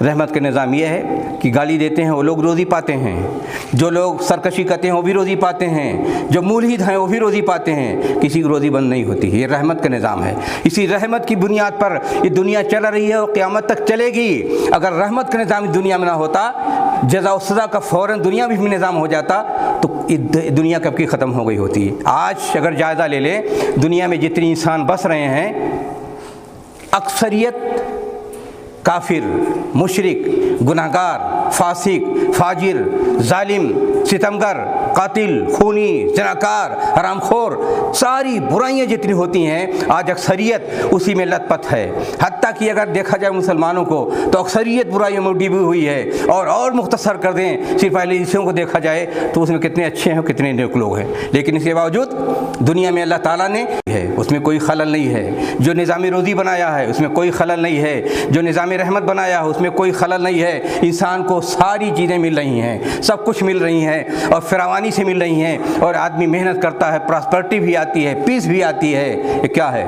رحمت کا نظام یہ ہے کہ گالی دیتے ہیں وہ لوگ روزی پاتے ہیں، جو لوگ سرکشی کرتے ہیں وہ بھی روزی پاتے ہیں، جو ملحد ہیں وہ بھی روزی پاتے ہیں، کسی کی روزی بند نہیں ہوتی۔ یہ رحمت کا نظام ہے، اسی رحمت کی بنیاد پر یہ دنیا چل رہی ہے اور قیامت تک چلے گی۔ اگر رحمت کا نظام دنیا میں نہ ہوتا، جزا و سزا کا فوراً دنیا میں نظام ہو جاتا تو دنیا کب کی ختم ہو گئی ہوتی۔ آج اگر جائزہ لے لیں، دنیا میں جتنی انسان بس رہے ہیں، اکثریت کافر، مشرک، گناہگار، فاسق، فاجر، ظالم، ستمگر، قاتل، خونی، زناکار، حرام خور، ساری برائیاں جتنی ہوتی ہیں آج اکثریت اسی میں لت پت ہے۔ حتیٰ کہ اگر دیکھا جائے مسلمانوں کو تو اکثریت برائیوں میں ڈوبی ہوئی ہے۔ اور مختصر کر دیں، صرف اہل حدیثوں کو دیکھا جائے تو اس میں کتنے اچھے ہیں، کتنے نیک لوگ ہیں، لیکن اس کے باوجود دنیا میں اللہ تعالیٰ نے ہے اس میں کوئی خلل نہیں ہے۔ جو نظام روزی بنایا ہے اس میں کوئی خلل نہیں ہے، جو نظام رحمت بنایا ہے اس میں کوئی خلل نہیں ہے۔ انسان کو ساری چیزیں مل رہی ہیں، سب کچھ مل رہی ہیں اور فراوانی سے مل رہی ہیں، اور آدمی محنت کرتا ہے، پراسپرٹی بھی آتی ہے، پیس بھی آتی ہے۔ یہ کیا ہے؟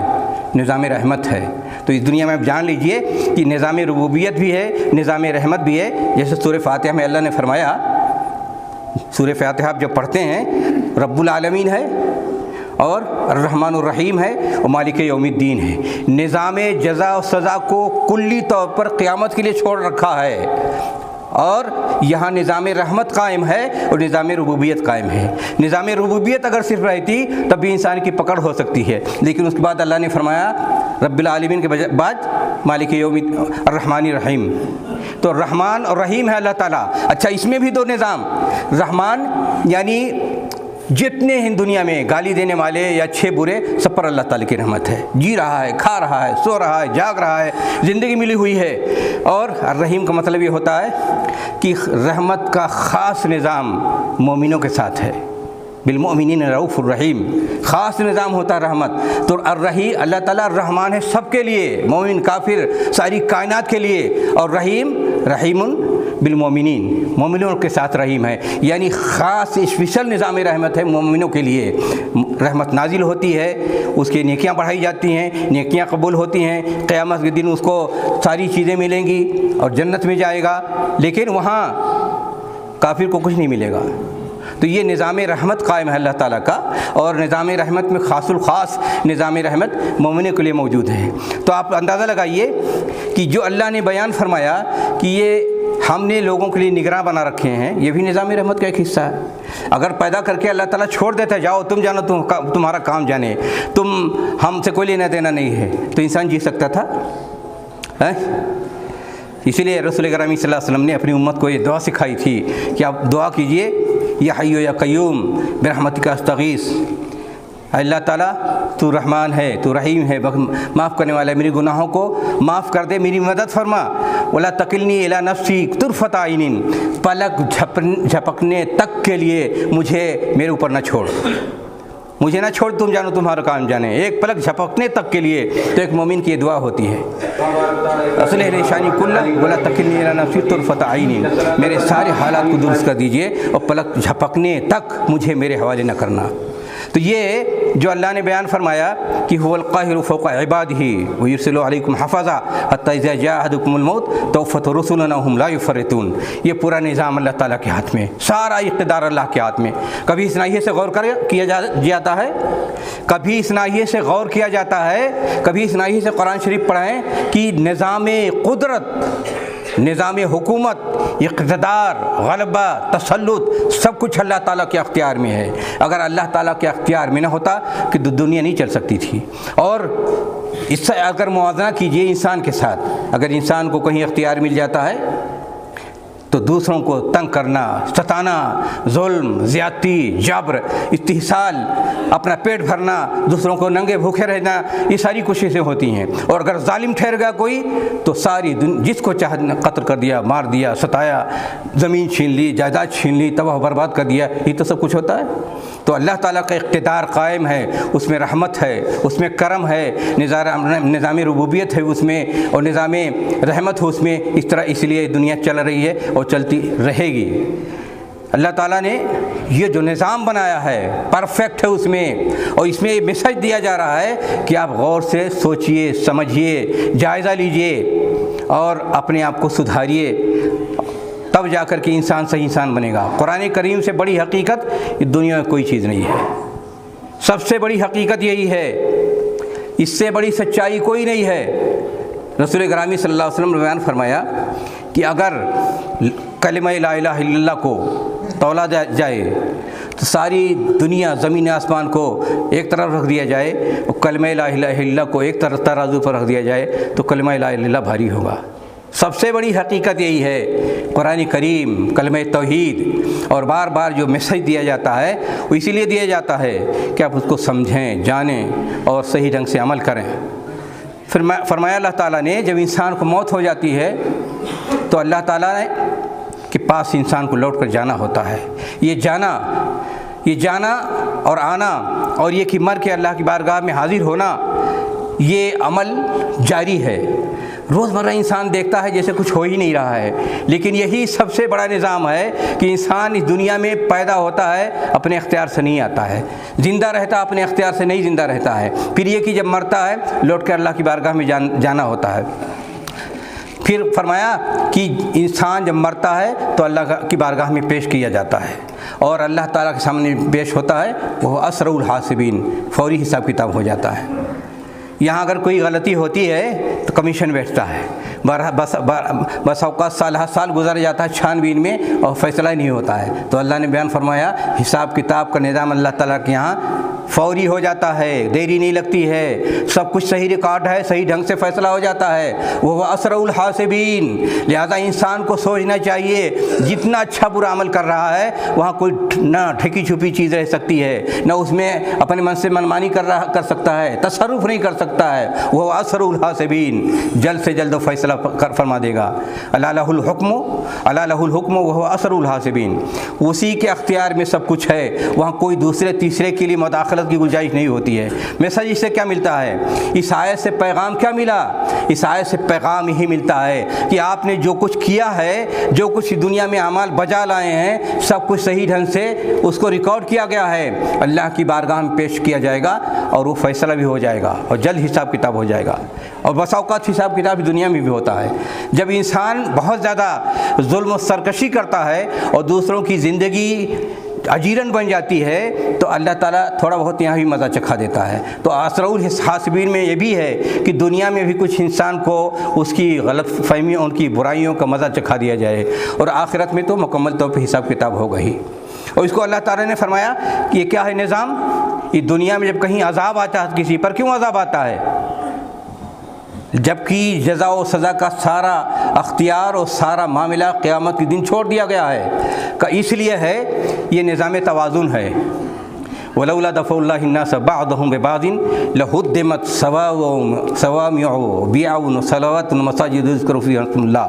نظام رحمت ہے۔ تو اس دنیا میں آپ جان لیجئے کہ نظام ربوبیت بھی ہے، نظام رحمت بھی ہے۔ جیسے سورہ فاتحہ میں اللہ نے فرمایا، سورہ فاتحہ آپ جب پڑھتے ہیں، رب العالمین ہے اور الرحمن الرحیم ہے اور مالک یوم الدین ہے۔ نظام جزا و سزا کو کلی طور پر قیامت کے لیے چھوڑ رکھا ہے، اور یہاں نظام رحمت قائم ہے اور نظام ربوبیت قائم ہے۔ نظام ربوبیت اگر صرف رہتی تب بھی انسان کی پکڑ ہو سکتی ہے، لیکن اس کے بعد اللہ نے فرمایا رب العالمین کے بعد مالک یوم الرحمن الرحیم، تو رحمان اور رحیم ہے اللہ تعالیٰ۔ اچھا، اس میں بھی دو نظام، رحمان یعنی جتنے ہیں دنیا میں گالی دینے والے یا اچھے برے، سب پر اللہ تعالیٰ کی رحمت ہے، جی رہا ہے، کھا رہا ہے، سو رہا ہے، جاگ رہا ہے، زندگی ملی ہوئی ہے۔ اور الرحیم کا مطلب یہ ہوتا ہے کہ رحمت کا خاص نظام مومنوں کے ساتھ ہے، بالمؤمنین رؤوف الرحیم، خاص نظام ہوتا ہے رحمت۔ تو الرحیم، اللہ تعالیٰ رحمان ہے سب کے لیے، مومن کافر ساری کائنات کے لیے، اور رحیم بالمومنین، مومنوں کے ساتھ رحیم ہے، یعنی خاص اسپیشل نظام رحمت ہے مومنوں کے لیے۔ رحمت نازل ہوتی ہے، اس کی نیکیاں بڑھائی جاتی ہیں، نیکیاں قبول ہوتی ہیں، قیامت کے دن اس کو ساری چیزیں ملیں گی اور جنت میں جائے گا، لیکن وہاں کافر کو کچھ نہیں ملے گا۔ تو یہ نظام رحمت قائم ہے اللہ تعالیٰ کا، اور نظام رحمت میں خاص الخاص نظام رحمت مومنوں کے لیے موجود ہے۔ تو آپ اندازہ لگائیے کہ جو اللہ نے بیان فرمایا کہ یہ ہم نے لوگوں کے لیے نگراں بنا رکھے ہیں، یہ بھی نظام رحمت کا ایک حصہ ہے۔ اگر پیدا کر کے اللہ تعالیٰ چھوڑ دیتا ہے، جاؤ تم جانو، تمہارا کام جانے، تم ہم سے کوئی لینا دینا نہیں ہے، تو انسان جی سکتا تھا؟ اسی لیے رسول اکرم صلی اللہ علیہ وسلم نے اپنی امت کو یہ دعا سکھائی تھی کہ آپ دعا کیجئے، یا حی یا قیوم برحمتک استغیث، اللہ تعالیٰ تو رحمان ہے، تو رحیم ہے، معاف کرنے والا ہے، میری گناہوں کو معاف کر دے، میری مدد فرما، ولا تکلنی الی نفسی طرفۃ عین، پلک جھپکنے تک کے لیے مجھے میرے اوپر نہ چھوڑ، مجھے نہ چھوڑ، تم جانو تمہارا کام جانے، ایک پلک جھپکنے تک کے لیے۔ تو ایک مومن کی یہ دعا ہوتی ہے، اصلح نشانی کلہ ولا تکلنی الی نفسی طرفۃ عین، میرے سارے حالات کو درست کر دیجئے اور پلک جھپکنے تک مجھے میرے حوالے نہ کرنا۔ تو یہ جو اللہ نے بیان فرمایا کہ هو القاہر فوق عبادہ ویرسل علیکم حفظا حتی اذا جاء احدکم الموت توفت رسلنا وهم لا یفرطون، یہ پورا نظام اللہ تعالیٰ کے ہاتھ میں، سارا اقتدار اللہ کے ہاتھ میں۔ کبھی اس ناحیے سے غور کیا جاتا ہے، کبھی اس ناحیے سے غور کیا جاتا ہے، کبھی اس ناحیے سے قرآن شریف پڑھیں کہ نظام قدرت، نظام حکومت، اقتدار، غلبہ، تسلط، سب کچھ اللہ تعالیٰ کے اختیار میں ہے۔ اگر اللہ تعالیٰ کے اختیار میں نہ ہوتا کہ دنیا نہیں چل سکتی تھی۔ اور اس سے اگر موازنہ کیجئے انسان کے ساتھ، اگر انسان کو کہیں اختیار مل جاتا ہے تو دوسروں کو تنگ کرنا، ستانا، ظلم، زیادتی، جبر، استحصال، اپنا پیٹ بھرنا، دوسروں کو ننگے بھوکے رہنا، یہ ساری کوششیں ہوتی ہیں۔ اور اگر ظالم ٹھہر گیا کوئی تو ساری جس کو چاہے قتل کر دیا، مار دیا، ستایا، زمین چھین لی، جائیداد چھین لی، تباہ برباد کر دیا، یہ تو سب کچھ ہوتا ہے۔ تو اللہ تعالیٰ کا اقتدار قائم ہے، اس میں رحمت ہے، اس میں کرم ہے، نظام ربوبیت ہے اس میں، اور نظام رحمت ہے اس میں۔ اس طرح اس لیے دنیا چل رہی ہے اور چلتی رہے گی۔ اللہ تعالیٰ نے یہ جو نظام بنایا ہے پرفیکٹ ہے اس میں، اور اس میں یہ میسج دیا جا رہا ہے کہ آپ غور سے سوچئے، سمجھیے، جائزہ لیجئے اور اپنے آپ کو سدھاریے، تب جا کر کے انسان صحیح انسان بنے گا۔ قرآن کریم سے بڑی حقیقت اس دنیا میں کوئی چیز نہیں ہے، سب سے بڑی حقیقت یہی ہے، اس سے بڑی سچائی کوئی نہیں ہے۔ رسول گرامی صلی اللہ علیہ وسلم نے بیان فرمایا کہ اگر کلمہ لا الہ الا اللہ کو تولا جائے تو ساری دنیا زمین آسمان کو ایک طرف رکھ دیا جائے اور کلمہ لا الہ الا اللہ کو ایک طرف ترازو پر رکھ دیا جائے تو کلمہ لا الہ الا اللہ بھاری ہوگا۔ سب سے بڑی حقیقت یہی ہے، قرآن کریم کلمہ توحید، اور بار بار جو میسج دیا جاتا ہے وہ اسی لیے دیا جاتا ہے کہ آپ اس کو سمجھیں، جانیں اور صحیح ڈھنگ سے عمل کریں۔ پھر فرمایا اللہ تعالیٰ نے جب انسان کو موت ہو جاتی ہے تو اللہ تعالیٰ کے پاس انسان کو لوٹ کر جانا ہوتا ہے۔ یہ جانا اور آنا اور یہ کہ مر کے اللہ کی بارگاہ میں حاضر ہونا، یہ عمل جاری ہے۔ روزمرہ انسان دیکھتا ہے جیسے کچھ ہو ہی نہیں رہا ہے، لیکن یہی سب سے بڑا نظام ہے کہ انسان اس دنیا میں پیدا ہوتا ہے، اپنے اختیار سے نہیں آتا ہے، زندہ رہتا اپنے اختیار سے نہیں زندہ رہتا ہے، پھر یہ کہ جب مرتا ہے لوٹ کے اللہ کی بارگاہ میں جانا ہوتا ہے۔ پھر فرمایا کہ انسان جب مرتا ہے تو اللہ کی بارگاہ میں پیش کیا جاتا ہے اور اللہ تعالیٰ کے سامنے پیش ہوتا ہے، وہ اسرع الحاسبین، فوری حساب کتاب ہو جاتا ہے۔ یہاں اگر کوئی غلطی ہوتی ہے تو کمیشن بیٹھتا ہے، بس اوقات سال گزر جاتا ہے چھانبین میں اور فیصلہ ہی نہیں ہوتا ہے۔ تو اللہ نے بیان فرمایا حساب کتاب کا نظام اللہ تعالیٰ کے یہاں فوری ہو جاتا ہے، دیری نہیں لگتی ہے، سب کچھ صحیح ریکارڈ ہے، صحیح ڈھنگ سے فیصلہ ہو جاتا ہے۔ وہ اسرع الحاسبین، لہذا انسان کو سوچنا چاہیے جتنا اچھا برا عمل کر رہا ہے وہاں کوئی نہ ڈھکی چھپی چیز رہ سکتی ہے، نہ اس میں اپنے من سے منمانی کر سکتا ہے، تصرف نہیں کر سکتا ہے۔ وہ اسرع الحاسبین، جلد سے جلد فیصلہ فرما دے گا۔ الا لہ الحکم وہو اسرع الحاسبین، اسی کے اختیار میں سب کچھ ہے، وہاں کوئی دوسرے تیسرے کے لیے مداخلت کی گنجائش نہیں ہوتی ہے۔ میسج اس سے کیا ملتا ہے؟ اس آیت سے پیغام کیا ملا؟ اس آیت سے پیغام یہی ملتا ہے کہ آپ نے جو کچھ کیا ہے، جو کچھ دنیا میں اعمال بجا لائے ہیں، سب کچھ صحیح ڈھنگ سے اس کو ریکارڈ کیا گیا ہے، اللہ کی بارگاہ میں پیش کیا جائے گا اور وہ فیصلہ بھی ہو جائے گا اور جلد حساب کتاب ہو جائے گا۔ اور بسا اوقات حساب کتاب دنیا میں بھی ہوتا ہے، جب انسان بہت زیادہ ظلم و سرکشی کرتا ہے اور دوسروں کی زندگی اجیرن بن جاتی ہے تو اللہ تعالیٰ تھوڑا بہت یہاں بھی مزہ چکھا دیتا ہے۔ تو اسرع الحاسبین میں یہ بھی ہے کہ دنیا میں بھی کچھ انسان کو اس کی غلط فہمیوں، ان کی برائیوں کا مزہ چکھا دیا جائے، اور آخرت میں تو مکمل طور پہ حساب کتاب ہوگا ہی۔ اور اس کو اللہ تعالیٰ نے فرمایا کہ یہ کیا ہے نظام؟ یہ دنیا میں جب کہیں عذاب آتا ہے کسی پر، کیوں عذاب آتا ہے؟ جبکہ جزا و سزا کا سارا اختیار اور سارا معاملہ قیامت کے دن چھوڑ دیا گیا ہے، کہ اس لیے ہے یہ نظام توازن ہے۔ ولولا دفع اللہ الناس بعضهم ببعض لهدمت صوامع وبيع وصلوات ومساجد يذكر فيها اسم اللہ۔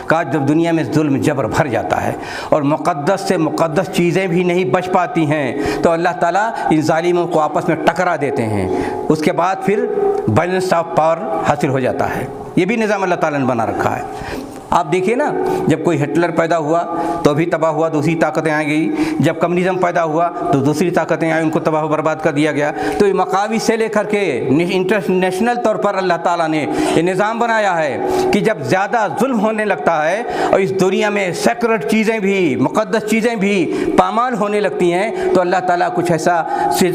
کاش جب دنیا میں ظلم جبر بھر جاتا ہے اور مقدس سے مقدس چیزیں بھی نہیں بچ پاتی ہیں تو اللہ تعالیٰ ان ظالموں کو آپس میں ٹکرا دیتے ہیں، اس کے بعد پھر بیلنس آف پاور حاصل ہو جاتا ہے۔ یہ بھی نظام اللہ تعالیٰ نے بنا رکھا ہے۔ آپ دیکھیے نا، جب کوئی ہٹلر پیدا ہوا تو بھی تباہ ہوا، دوسری طاقتیں آ گئی، جب کمیونزم پیدا ہوا تو دوسری طاقتیں آئیں، ان کو تباہ و برباد کر دیا گیا۔ تو یہ مقامی سے لے کر کے انٹرنیشنل طور پر اللہ تعالیٰ نے یہ نظام بنایا ہے کہ جب زیادہ ظلم ہونے لگتا ہے اور اس دنیا میں سیکرڈ چیزیں بھی، مقدس چیزیں بھی پامال ہونے لگتی ہیں تو اللہ تعالیٰ کچھ ایسا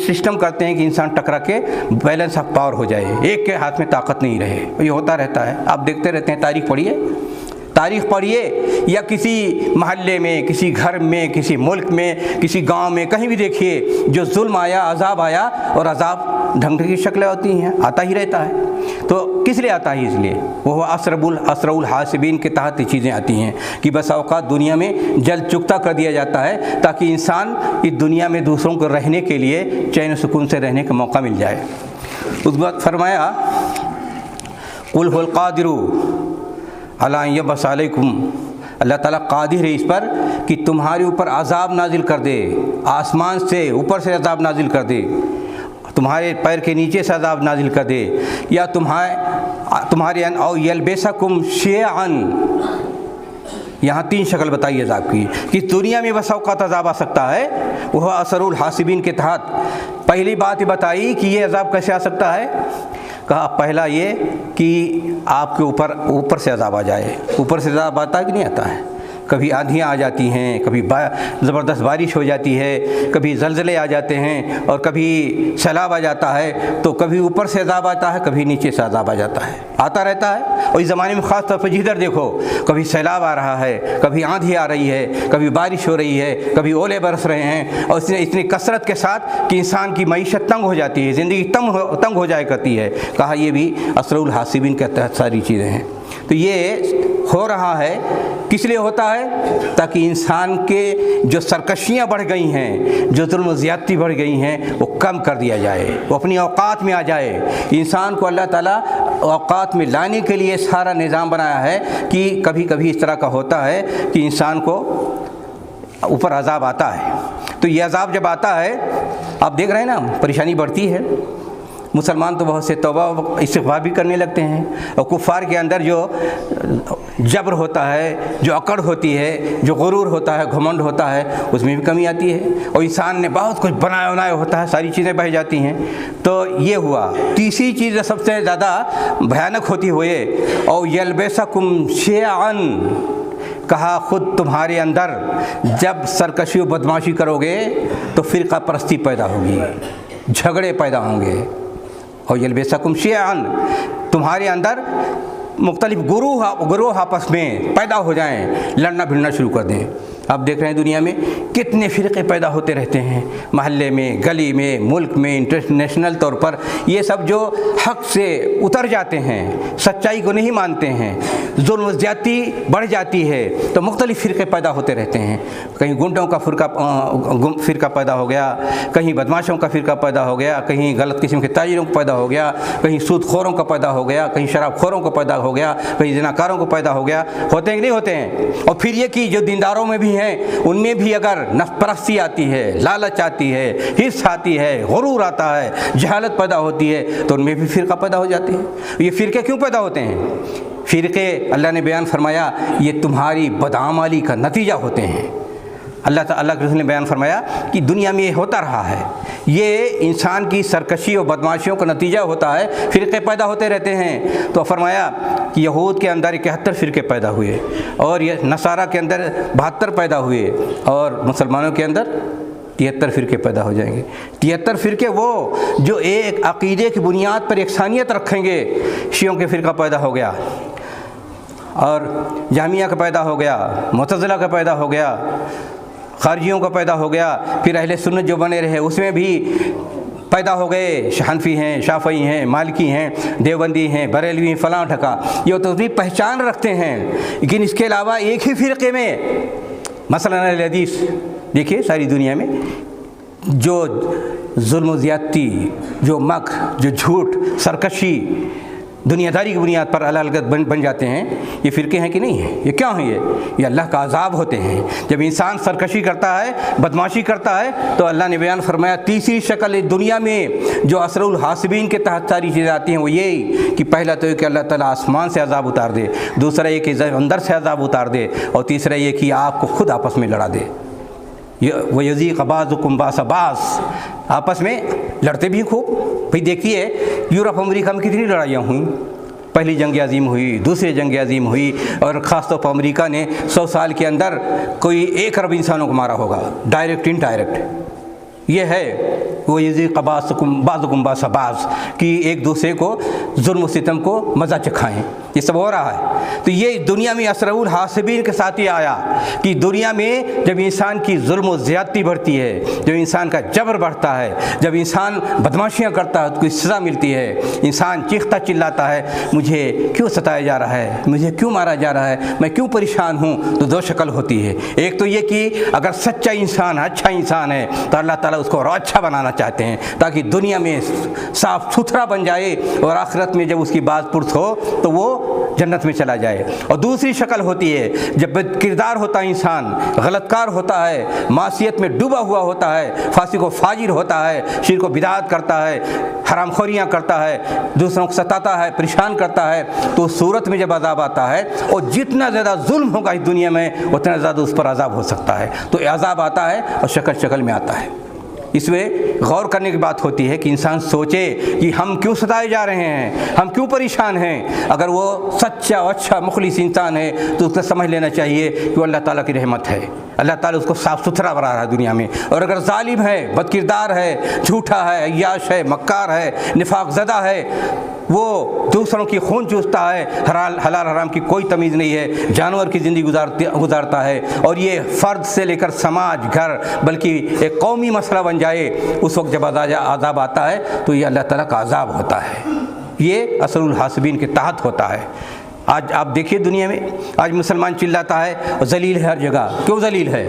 سسٹم کرتے ہیں کہ انسان ٹکرا کے بیلنس آف پاور ہو جائے، ایک کے ہاتھ میں طاقت نہیں رہے۔ یہ ہوتا رہتا ہے، آپ دیکھتے رہتے ہیں، تاریخ پڑھیے یا کسی محلے میں، کسی گھر میں، کسی ملک میں، کسی گاؤں میں، کہیں بھی دیکھیے جو ظلم آیا، عذاب آیا، اور عذاب ڈھنگ کی شکلیں ہوتی ہیں، آتا ہی رہتا ہے۔ تو کس لیے آتا ہے؟ اس لیے وہ اسرع الحاسبین کے تحت یہ چیزیں آتی ہیں کہ بس اوقات دنیا میں جل چکتا کر دیا جاتا ہے تاکہ انسان اس دنیا میں دوسروں کو رہنے کے لیے چین و سکون سے رہنے کا موقع مل جائے۔ اس وقت فرمایا قل هو القادر علی ان یبعث علیکم، اللہ تعالیٰ قادر ہے اس پر کہ تمہارے اوپر عذاب نازل کر دے، آسمان سے اوپر سے عذاب نازل کر دے، تمہارے پیر کے نیچے سے عذاب نازل کر دے، یا تمہارے او یلبسکم شیعا، یہاں تین شکل بتائی عذاب کی کہ دنیا میں بس اوقات عذاب آ سکتا ہے، وہ اسرع الحاسبین کے تحت۔ پہلی بات یہ بتائی کہ یہ عذاب کیسے آ سکتا ہے؟ کہا پہلا یہ کہ آپ کے اوپر سے عذاب آ جائے۔ اوپر سے عذاب آتا ہے کہ نہیں آتا ہے؟ کبھی آندھیاں آ جاتی ہیں، کبھی زبردست بارش ہو جاتی ہے، کبھی زلزلے آ جاتے ہیں، اور کبھی سیلاب آ جاتا ہے۔ تو کبھی اوپر سے عذاب آتا ہے، کبھی نیچے سے عذاب آ جاتا ہے، آتا رہتا ہے۔ اور اس زمانے میں خاص طور پہ جدھر دیکھو کبھی سیلاب آ رہا ہے، کبھی آندھی آ رہی ہے، کبھی بارش ہو رہی ہے، کبھی اولے برس رہے ہیں، اور اتنی کثرت کے ساتھ کہ انسان کی معیشت تنگ ہو جاتی ہے، زندگی تنگ ہو جایا کرتی ہے۔ کہا یہ بھی اسرع الحاسبین کے تحت ساری چیزیں ہیں۔ تو یہ ہو رہا ہے کس لیے ہوتا ہے؟ تاکہ انسان کے جو سرکشیاں بڑھ گئی ہیں، جو ظلم و زیادتی بڑھ گئی ہیں، وہ کم کر دیا جائے، وہ اپنی اوقات میں آ جائے۔ انسان کو اللہ تعالیٰ اوقات میں لانے کے لیے سارا نظام بنایا ہے کہ کبھی کبھی اس طرح کا ہوتا ہے کہ انسان کو اوپر عذاب آتا ہے۔ تو یہ عذاب جب آتا ہے، آپ دیکھ رہے ہیں نا، پریشانی بڑھتی ہے۔ مسلمان تو بہت سے توبہ استغفار بھی کرنے لگتے ہیں، اور کفار کے اندر جو جبر ہوتا ہے، جو اکڑ ہوتی ہے، جو غرور ہوتا ہے، گھمنڈ ہوتا ہے، اس میں بھی کمی آتی ہے، اور انسان نے بہت کچھ بنایا بنایا ہوتا ہے، ساری چیزیں بہہ جاتی ہیں۔ تو یہ ہوا۔ تیسری چیز سب سے زیادہ بھیانک ہوتی ہوئے اور یلبسکم شیعا، کہا خود تمہارے اندر جب سرکشی و بدمعاشی کرو گے تو فرقہ پرستی پیدا ہوگی، جھگڑے پیدا ہوں گے۔ اور یلبسکم شیعا، تمہارے اندر مختلف گروہ آپس میں پیدا ہو جائیں، لڑنا بھڑنا شروع کر دیں۔ آپ دیکھ رہے ہیں دنیا میں کتنے فرقے پیدا ہوتے رہتے ہیں، محلے میں، گلی میں، ملک میں، انٹرنیشنل طور پر۔ یہ سب جو حق سے اتر جاتے ہیں، سچائی کو نہیں مانتے ہیں، ظلم و زیادتی بڑھ جاتی ہے، تو مختلف فرقے پیدا ہوتے رہتے ہیں۔ کہیں گنڈوں کا فرقہ پیدا ہو گیا، کہیں بدماشوں کا فرقہ پیدا ہو گیا، کہیں غلط قسم کے تاجروں کا پیدا ہو گیا، کہیں سود خوروں کا پیدا ہو گیا، کہیں شراب خوروں کا پیدا ہو گیا، کہیں زناکاروں کو پیدا ہو گیا۔ ہوتے ہیں کہ نہیں ہوتے ہیں؟ اور پھر یہ کہ جو دینداروں میں بھی ہیں، ان میں بھی اگر نفس پرستی آتی ہے، لالچ آتی ہے، حرص آتی ہے، غرور آتا ہے، جہالت پیدا ہوتی ہے، تو ان میں بھی فرقہ پیدا ہو جاتے ہیں۔ یہ فرقے کیوں پیدا ہوتے ہیں؟ فرقے اللہ نے بیان فرمایا یہ تمہاری بدعملی کا نتیجہ ہوتے ہیں۔ اللہ کے رسول نے بیان فرمایا کہ دنیا میں یہ ہوتا رہا ہے، یہ انسان کی سرکشی اور بدمعاشیوں کا نتیجہ ہوتا ہے، فرقے پیدا ہوتے رہتے ہیں۔ تو فرمایا کہ یہود کے اندر 71 فرقے پیدا ہوئے، اور یہ نصارہ کے اندر 72 پیدا ہوئے، اور مسلمانوں کے اندر 73 فرقے پیدا ہو جائیں گے۔ 73 فرقے وہ جو ایک عقیدے کی بنیاد پر یکسانیت رکھیں گے۔ شیعوں کے فرقہ پیدا ہو گیا، اور جہمیہ کا پیدا ہو گیا، معتزلہ کا پیدا ہو گیا، خارجیوں کا پیدا ہو گیا، پھر اہل سنت جو بنے رہے اس میں بھی پیدا ہو گئے، حنفی ہیں، شافعی ہیں، مالکی ہیں، دیوبندی ہیں، بریلوی ہیں، فلاں ڈھکا، یہ تو بھی پہچان رکھتے ہیں۔ لیکن اس کے علاوہ ایک ہی فرقے میں مثلا اہل حدیث دیکھیے ساری دنیا میں جو ظلم و زیادتی، جو مکر، جو جھوٹ، سرکشی، دنیا داری کی بنیاد پر الگ بن جاتے ہیں، یہ فرقے ہیں کہ نہیں ہیں؟ یہ کیا ہیں؟ یہ اللہ کا عذاب ہوتے ہیں۔ جب انسان سرکشی کرتا ہے، بدمعاشی کرتا ہے، تو اللہ نے بیان فرمایا تیسری شکل دنیا میں جو اسرع الحاسبین کے تحت ساری چیزیں آتی ہیں وہ یہی کہ پہلا تو یہ کہ اللہ تعالیٰ آسمان سے عذاب اتار دے، دوسرا یہ کہ اندر سے عذاب اتار دے، اور تیسرا یہ کہ آپ کو خود آپس میں لڑا دے۔ وَيُذِيقَ بَعْضُكُمْ بَأْسَ بَعْضٍ، آپس میں لڑتے بھی خوب۔ بھئی دیکھیے یورپ امریکہ میں کتنی لڑائیاں ہوئیں، پہلی جنگ عظیم ہوئی، دوسری جنگ عظیم ہوئی، اور خاص طور پر امریکہ نے 100 سال کے اندر کوئی 1 ارب انسانوں کو مارا ہوگا، ڈائریکٹ انڈائریکٹ۔ یہ ہے وَيُذِيقَ بَعْضُكُمْ بَأْسَ بَعْضٍ کہ ایک دوسرے کو ظلم و ستم کو مزہ چکھائیں، یہ سب ہو رہا ہے۔ تو یہ دنیا میں اسرع الحاسبین کے ساتھ یہ آیا کہ دنیا میں جب انسان کی ظلم و زیادتی بڑھتی ہے، جب انسان کا جبر بڑھتا ہے، جب انسان بدمعاشیاں کرتا ہے تو کوئی سزا ملتی ہے، انسان چیختا چلاتا ہے مجھے کیوں ستایا جا رہا ہے، مجھے کیوں مارا جا رہا ہے، میں کیوں پریشان ہوں، تو 2 شکل ہوتی ہے۔ ایک تو یہ کہ اگر سچا انسان، اچھا انسان ہے تو اللہ تعالیٰ اس کو اور اچھا بنانا چاہتے ہیں تاکہ دنیا میں صاف ستھرا بن جائے، اور آخرت میں جب اس کی بات پرس ہو تو وہ جنت میں چلا جائے۔ اور دوسری شکل ہوتی ہے جب بد کردار ہوتا ہے انسان، غلط کار ہوتا ہے، معصیت میں ڈوبا ہوا ہوتا ہے، فاسق و فاجر ہوتا ہے، شرک و بدعت کرتا ہے، حرام خوریاں کرتا ہے، دوسروں کو ستاتا ہے، پریشان کرتا ہے، تو اس صورت میں جب عذاب آتا ہے، اور جتنا زیادہ ظلم ہوگا اس دنیا میں اتنا زیادہ اس پر عذاب ہو سکتا ہے۔ تو عذاب آتا ہے اور شکل شکل میں آتا ہے۔ اس میں غور کرنے کی بات ہوتی ہے کہ انسان سوچے کہ ہم کیوں ستائے جا رہے ہیں، ہم کیوں پریشان ہیں۔ اگر وہ سچا و اچھا مخلص انسان ہے تو اس کو سمجھ لینا چاہیے کہ وہ اللہ تعالیٰ کی رحمت ہے، اللہ تعالیٰ اس کو صاف ستھرا بنا رہا ہے دنیا میں۔ اور اگر ظالم ہے، بد کردار ہے، جھوٹا ہے، عیاش ہے، مکار ہے، نفاق زدہ ہے، وہ دوسروں کی خون چوستا ہے، حلال حرام کی کوئی تمیز نہیں ہے، جانور کی زندگی گزارتا ہے، اور یہ فرد سے لے کر سماج، گھر، بلکہ ایک قومی مسئلہ بن جائے، اس وقت جب عذاب آتا ہے تو یہ اللہ تعالیٰ کا عذاب ہوتا ہے، یہ اثر الحاسبین کے تحت ہوتا ہے۔ آج آپ دیکھیے دنیا میں آج مسلمان چلاتا ہے اور ذلیل ہے ہر جگہ۔ کیوں ذلیل ہے؟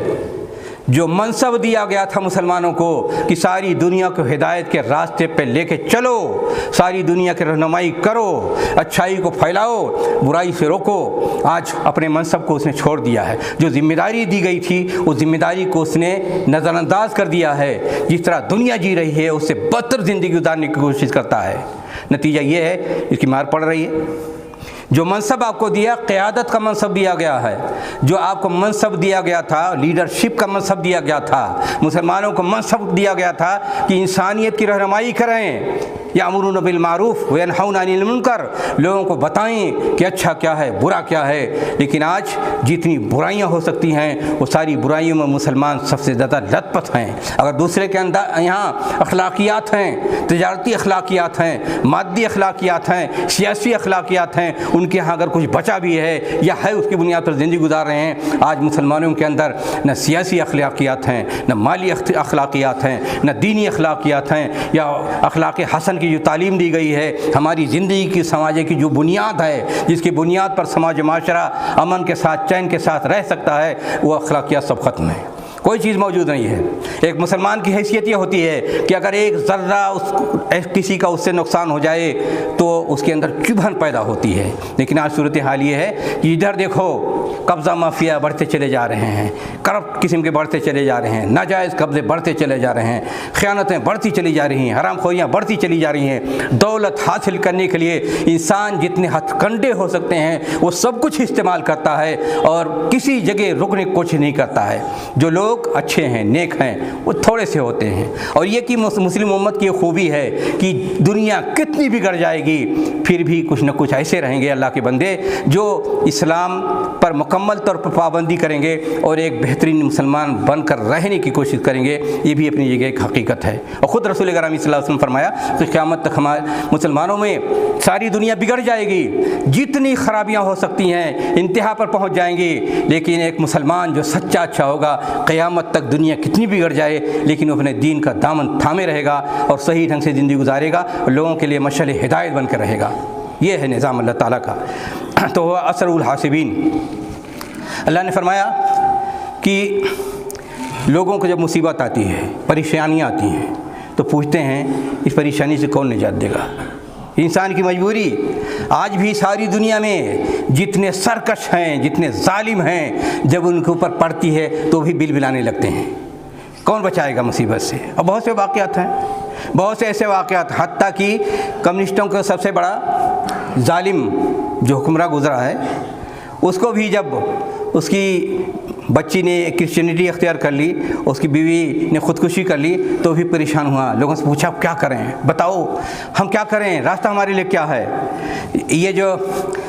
جو منصب دیا گیا تھا مسلمانوں کو کہ ساری دنیا کو ہدایت کے راستے پہ لے کے چلو، ساری دنیا کی رہنمائی کرو، اچھائی کو پھیلاؤ، برائی سے روکو، آج اپنے منصب کو اس نے چھوڑ دیا ہے۔ جو ذمہ داری دی گئی تھی اس ذمہ داری کو اس نے نظر انداز کر دیا ہے۔ جس طرح دنیا جی رہی ہے اس سے بدتر زندگی گزارنے کی کوشش کرتا ہے۔ نتیجہ یہ ہے اس کی مار پڑ رہی ہے۔ جو منصب آپ کو دیا، قیادت کا منصب دیا گیا ہے، جو آپ کو منصب دیا گیا تھا، لیڈرشپ کا منصب دیا گیا تھا، مسلمانوں کو منصب دیا گیا تھا کہ انسانیت کی رہنمائی کریں، یامرون بالمعروف وینہون عن المنکر، لوگوں کو بتائیں کہ اچھا کیا ہے، برا کیا ہے۔ لیکن آج جتنی برائیاں ہو سکتی ہیں وہ ساری برائیوں میں مسلمان سب سے زیادہ لت پت ہیں۔ اگر دوسرے کے اندر یہاں اخلاقیات ہیں، تجارتی اخلاقیات ہیں، مادی اخلاقیات ہیں، سیاسی اخلاقیات ہیں، ان کے ہاں اگر کچھ بچا بھی ہے یا ہے اس کی بنیاد پر زندگی گزار رہے ہیں۔ آج مسلمانوں کے اندر نہ سیاسی اخلاقیات ہیں، نہ مالی اخلاقیات ہیں، نہ دینی اخلاقیات ہیں، یا اخلاق حسن کی جو تعلیم دی گئی ہے، ہماری زندگی کی، سماج کی جو بنیاد ہے، جس کی بنیاد پر سماج معاشرہ امن کے ساتھ، چین کے ساتھ رہ سکتا ہے، وہ اخلاقیات سب ختم ہیں، کوئی چیز موجود نہیں ہے۔ ایک مسلمان کی حیثیت یہ ہوتی ہے کہ اگر ایک ذرہ کسی کا اس سے نقصان ہو جائے تو اس کے اندر چبھن پیدا ہوتی ہے۔ لیکن آج صورتحال یہ ہے کہ ادھر دیکھو قبضہ مافیا بڑھتے چلے جا رہے ہیں، کرپٹ قسم کے بڑھتے چلے جا رہے ہیں، ناجائز قبضے بڑھتے چلے جا رہے ہیں، خیانتیں بڑھتی چلی جا رہی ہیں، حرام خوریاں بڑھتی چلی جا رہی ہیں۔ دولت حاصل کرنے کے لیے انسان جتنے ہتھ کنڈے ہو سکتے ہیں وہ سب کچھ استعمال کرتا ہے اور کسی جگہ رکنے کچھ نہیں کرتا ہے۔ جو لوگ اچھے ہیں، نیک ہیں، وہ تھوڑے سے ہوتے ہیں۔ اور یہ کہ مسلم امت کی خوبی ہے کہ دنیا کتنی بگڑ جائے گی پھر بھی کچھ نہ کچھ ایسے رہیں گے اللہ کے بندے جو اسلام پر مکمل طور پر پابندی کریں گے اور ایک بہترین مسلمان بن کر رہنے کی کوشش کریں گے۔ یہ بھی اپنی جگہ ایک حقیقت ہے۔ اور خود رسول گرامی صلی اللہ علیہ وسلم فرمایا کہ قیامت تک ہمارے مسلمانوں میں ساری دنیا بگڑ جائے گی، جتنی خرابیاں ہو سکتی ہیں انتہا پر پہنچ جائیں گی، لیکن ایک مسلمان جو سچا اچھا ہوگا، قیامت تک دنیا کتنی بگڑ جائے لیکن وہ اپنے دین کا دامن تھامے رہے گا اور صحیح ڈھنگ سے زندگی گزارے گا، لوگوں کے لیے مشعل ہدایت بن کر رہے گا۔ یہ ہے نظام اللہ تعالیٰ کا۔ تو وہ اثر الحاسبین، اللہ نے فرمایا کہ لوگوں کو جب مصیبت آتی ہے، پریشانیاں آتی ہیں تو پوچھتے ہیں اس پریشانی سے کون نجات دے گا۔ انسان کی مجبوری آج بھی ساری دنیا میں جتنے سرکش ہیں، جتنے ظالم ہیں، جب ان کے اوپر پڑتی ہے تو بھی بل بلانے لگتے ہیں، کون بچائے گا مصیبت سے۔ اور بہت سے واقعات ہیں، بہت سے ایسے واقعات، حتیٰ کہ کمیونسٹوں کا سب سے بڑا ظالم جو حکمراں گزرا ہے، اس کو بھی جب اس کی بچی نے کرسچینٹی اختیار کر لی، اس کی بیوی نے خودکشی کر لی تو بھی پریشان ہوا، لوگوں سے پوچھا کیا کریں، بتاؤ ہم کیا کریں، راستہ ہمارے لیے کیا ہے۔ یہ جو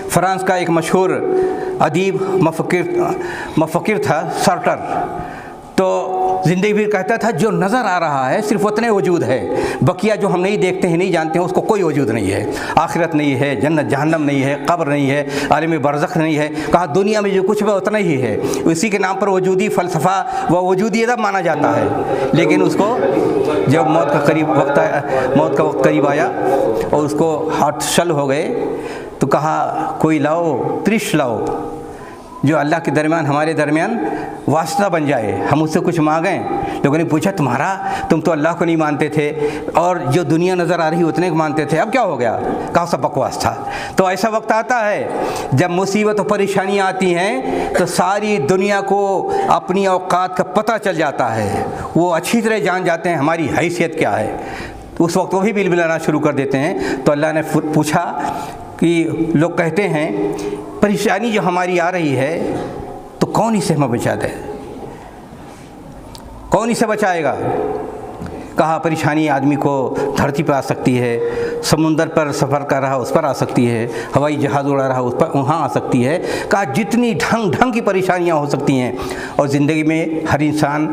فرانس کا ایک مشہور ادیب مفکر تھا سارٹر، تو زندگی بھی کہتا تھا جو نظر آ رہا ہے صرف اتنے وجود ہے، بقیہ جو ہم نہیں دیکھتے ہیں، نہیں جانتے ہیں، اس کو کوئی وجود نہیں ہے۔ آخرت نہیں ہے، جنت جہنم نہیں ہے، قبر نہیں ہے، عالم برزخ نہیں ہے، کہا دنیا میں جو کچھ ہے اتنا ہی ہے۔ اسی کے نام پر وجودی فلسفہ و وجودیت مانا جاتا ہے، لیکن اس کو جب موت کا وقت قریب آیا اور اس کو ہاتھ شل ہو گئے تو کہا کوئی لاؤ، ترش لاؤ جو اللہ کے درمیان ہمارے درمیان واسطہ بن جائے، ہم اس سے کچھ مانگیں۔ لوگوں نے پوچھا تم تو اللہ کو نہیں مانتے تھے اور جو دنیا نظر آ رہی اتنے کو مانتے تھے، اب کیا ہو گیا؟ کہا سب بکواس تھا۔ تو ایسا وقت آتا ہے جب مصیبت و پریشانیاں آتی ہیں تو ساری دنیا کو اپنی اوقات کا پتہ چل جاتا ہے، وہ اچھی طرح جان جاتے ہیں ہماری حیثیت کیا ہے، اس وقت وہ بھی بل بلانا شروع کر دیتے ہیں۔ تو اللہ نے پوچھا کہ لوگ کہتے ہیں پریشانی جو ہماری آ رہی ہے تو کون اسے ہمیں بچا دے، کون اسے بچائے گا؟ کہا پریشانی آدمی کو دھرتی پہ آ سکتی ہے، سمندر پر سفر کر رہا اس پر آ سکتی ہے، ہوائی جہاز اڑا رہا اس پر وہاں آ سکتی ہے، کہا جتنی ڈھنگ کی پریشانیاں ہو سکتی ہیں، اور زندگی میں ہر انسان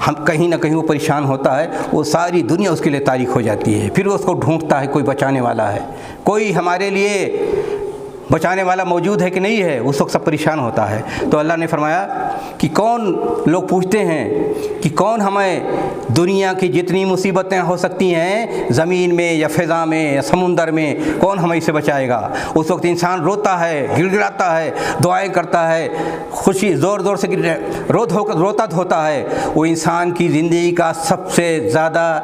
ہم کہیں نہ کہیں وہ پریشان ہوتا ہے، وہ ساری دنیا اس کے لیے تاریک ہو جاتی ہے، پھر وہ اس کو ڈھونڈتا ہے کوئی بچانے والا ہے، کوئی ہمارے لیے بچانے والا موجود ہے کہ نہیں ہے، اس وقت سب پریشان ہوتا ہے۔ تو اللہ نے فرمایا کہ کون لوگ پوچھتے ہیں کہ کون ہمیں دنیا کی جتنی مصیبتیں ہو سکتی ہیں زمین میں یا فضا میں یا سمندر میں، کون ہمیں اسے بچائے گا؟ اس وقت انسان روتا ہے، گڑ گڑاتا ہے، دعائیں کرتا ہے، خوشی زور زور سے روتا ہوتا ہے۔ وہ انسان کی زندگی کا سب سے زیادہ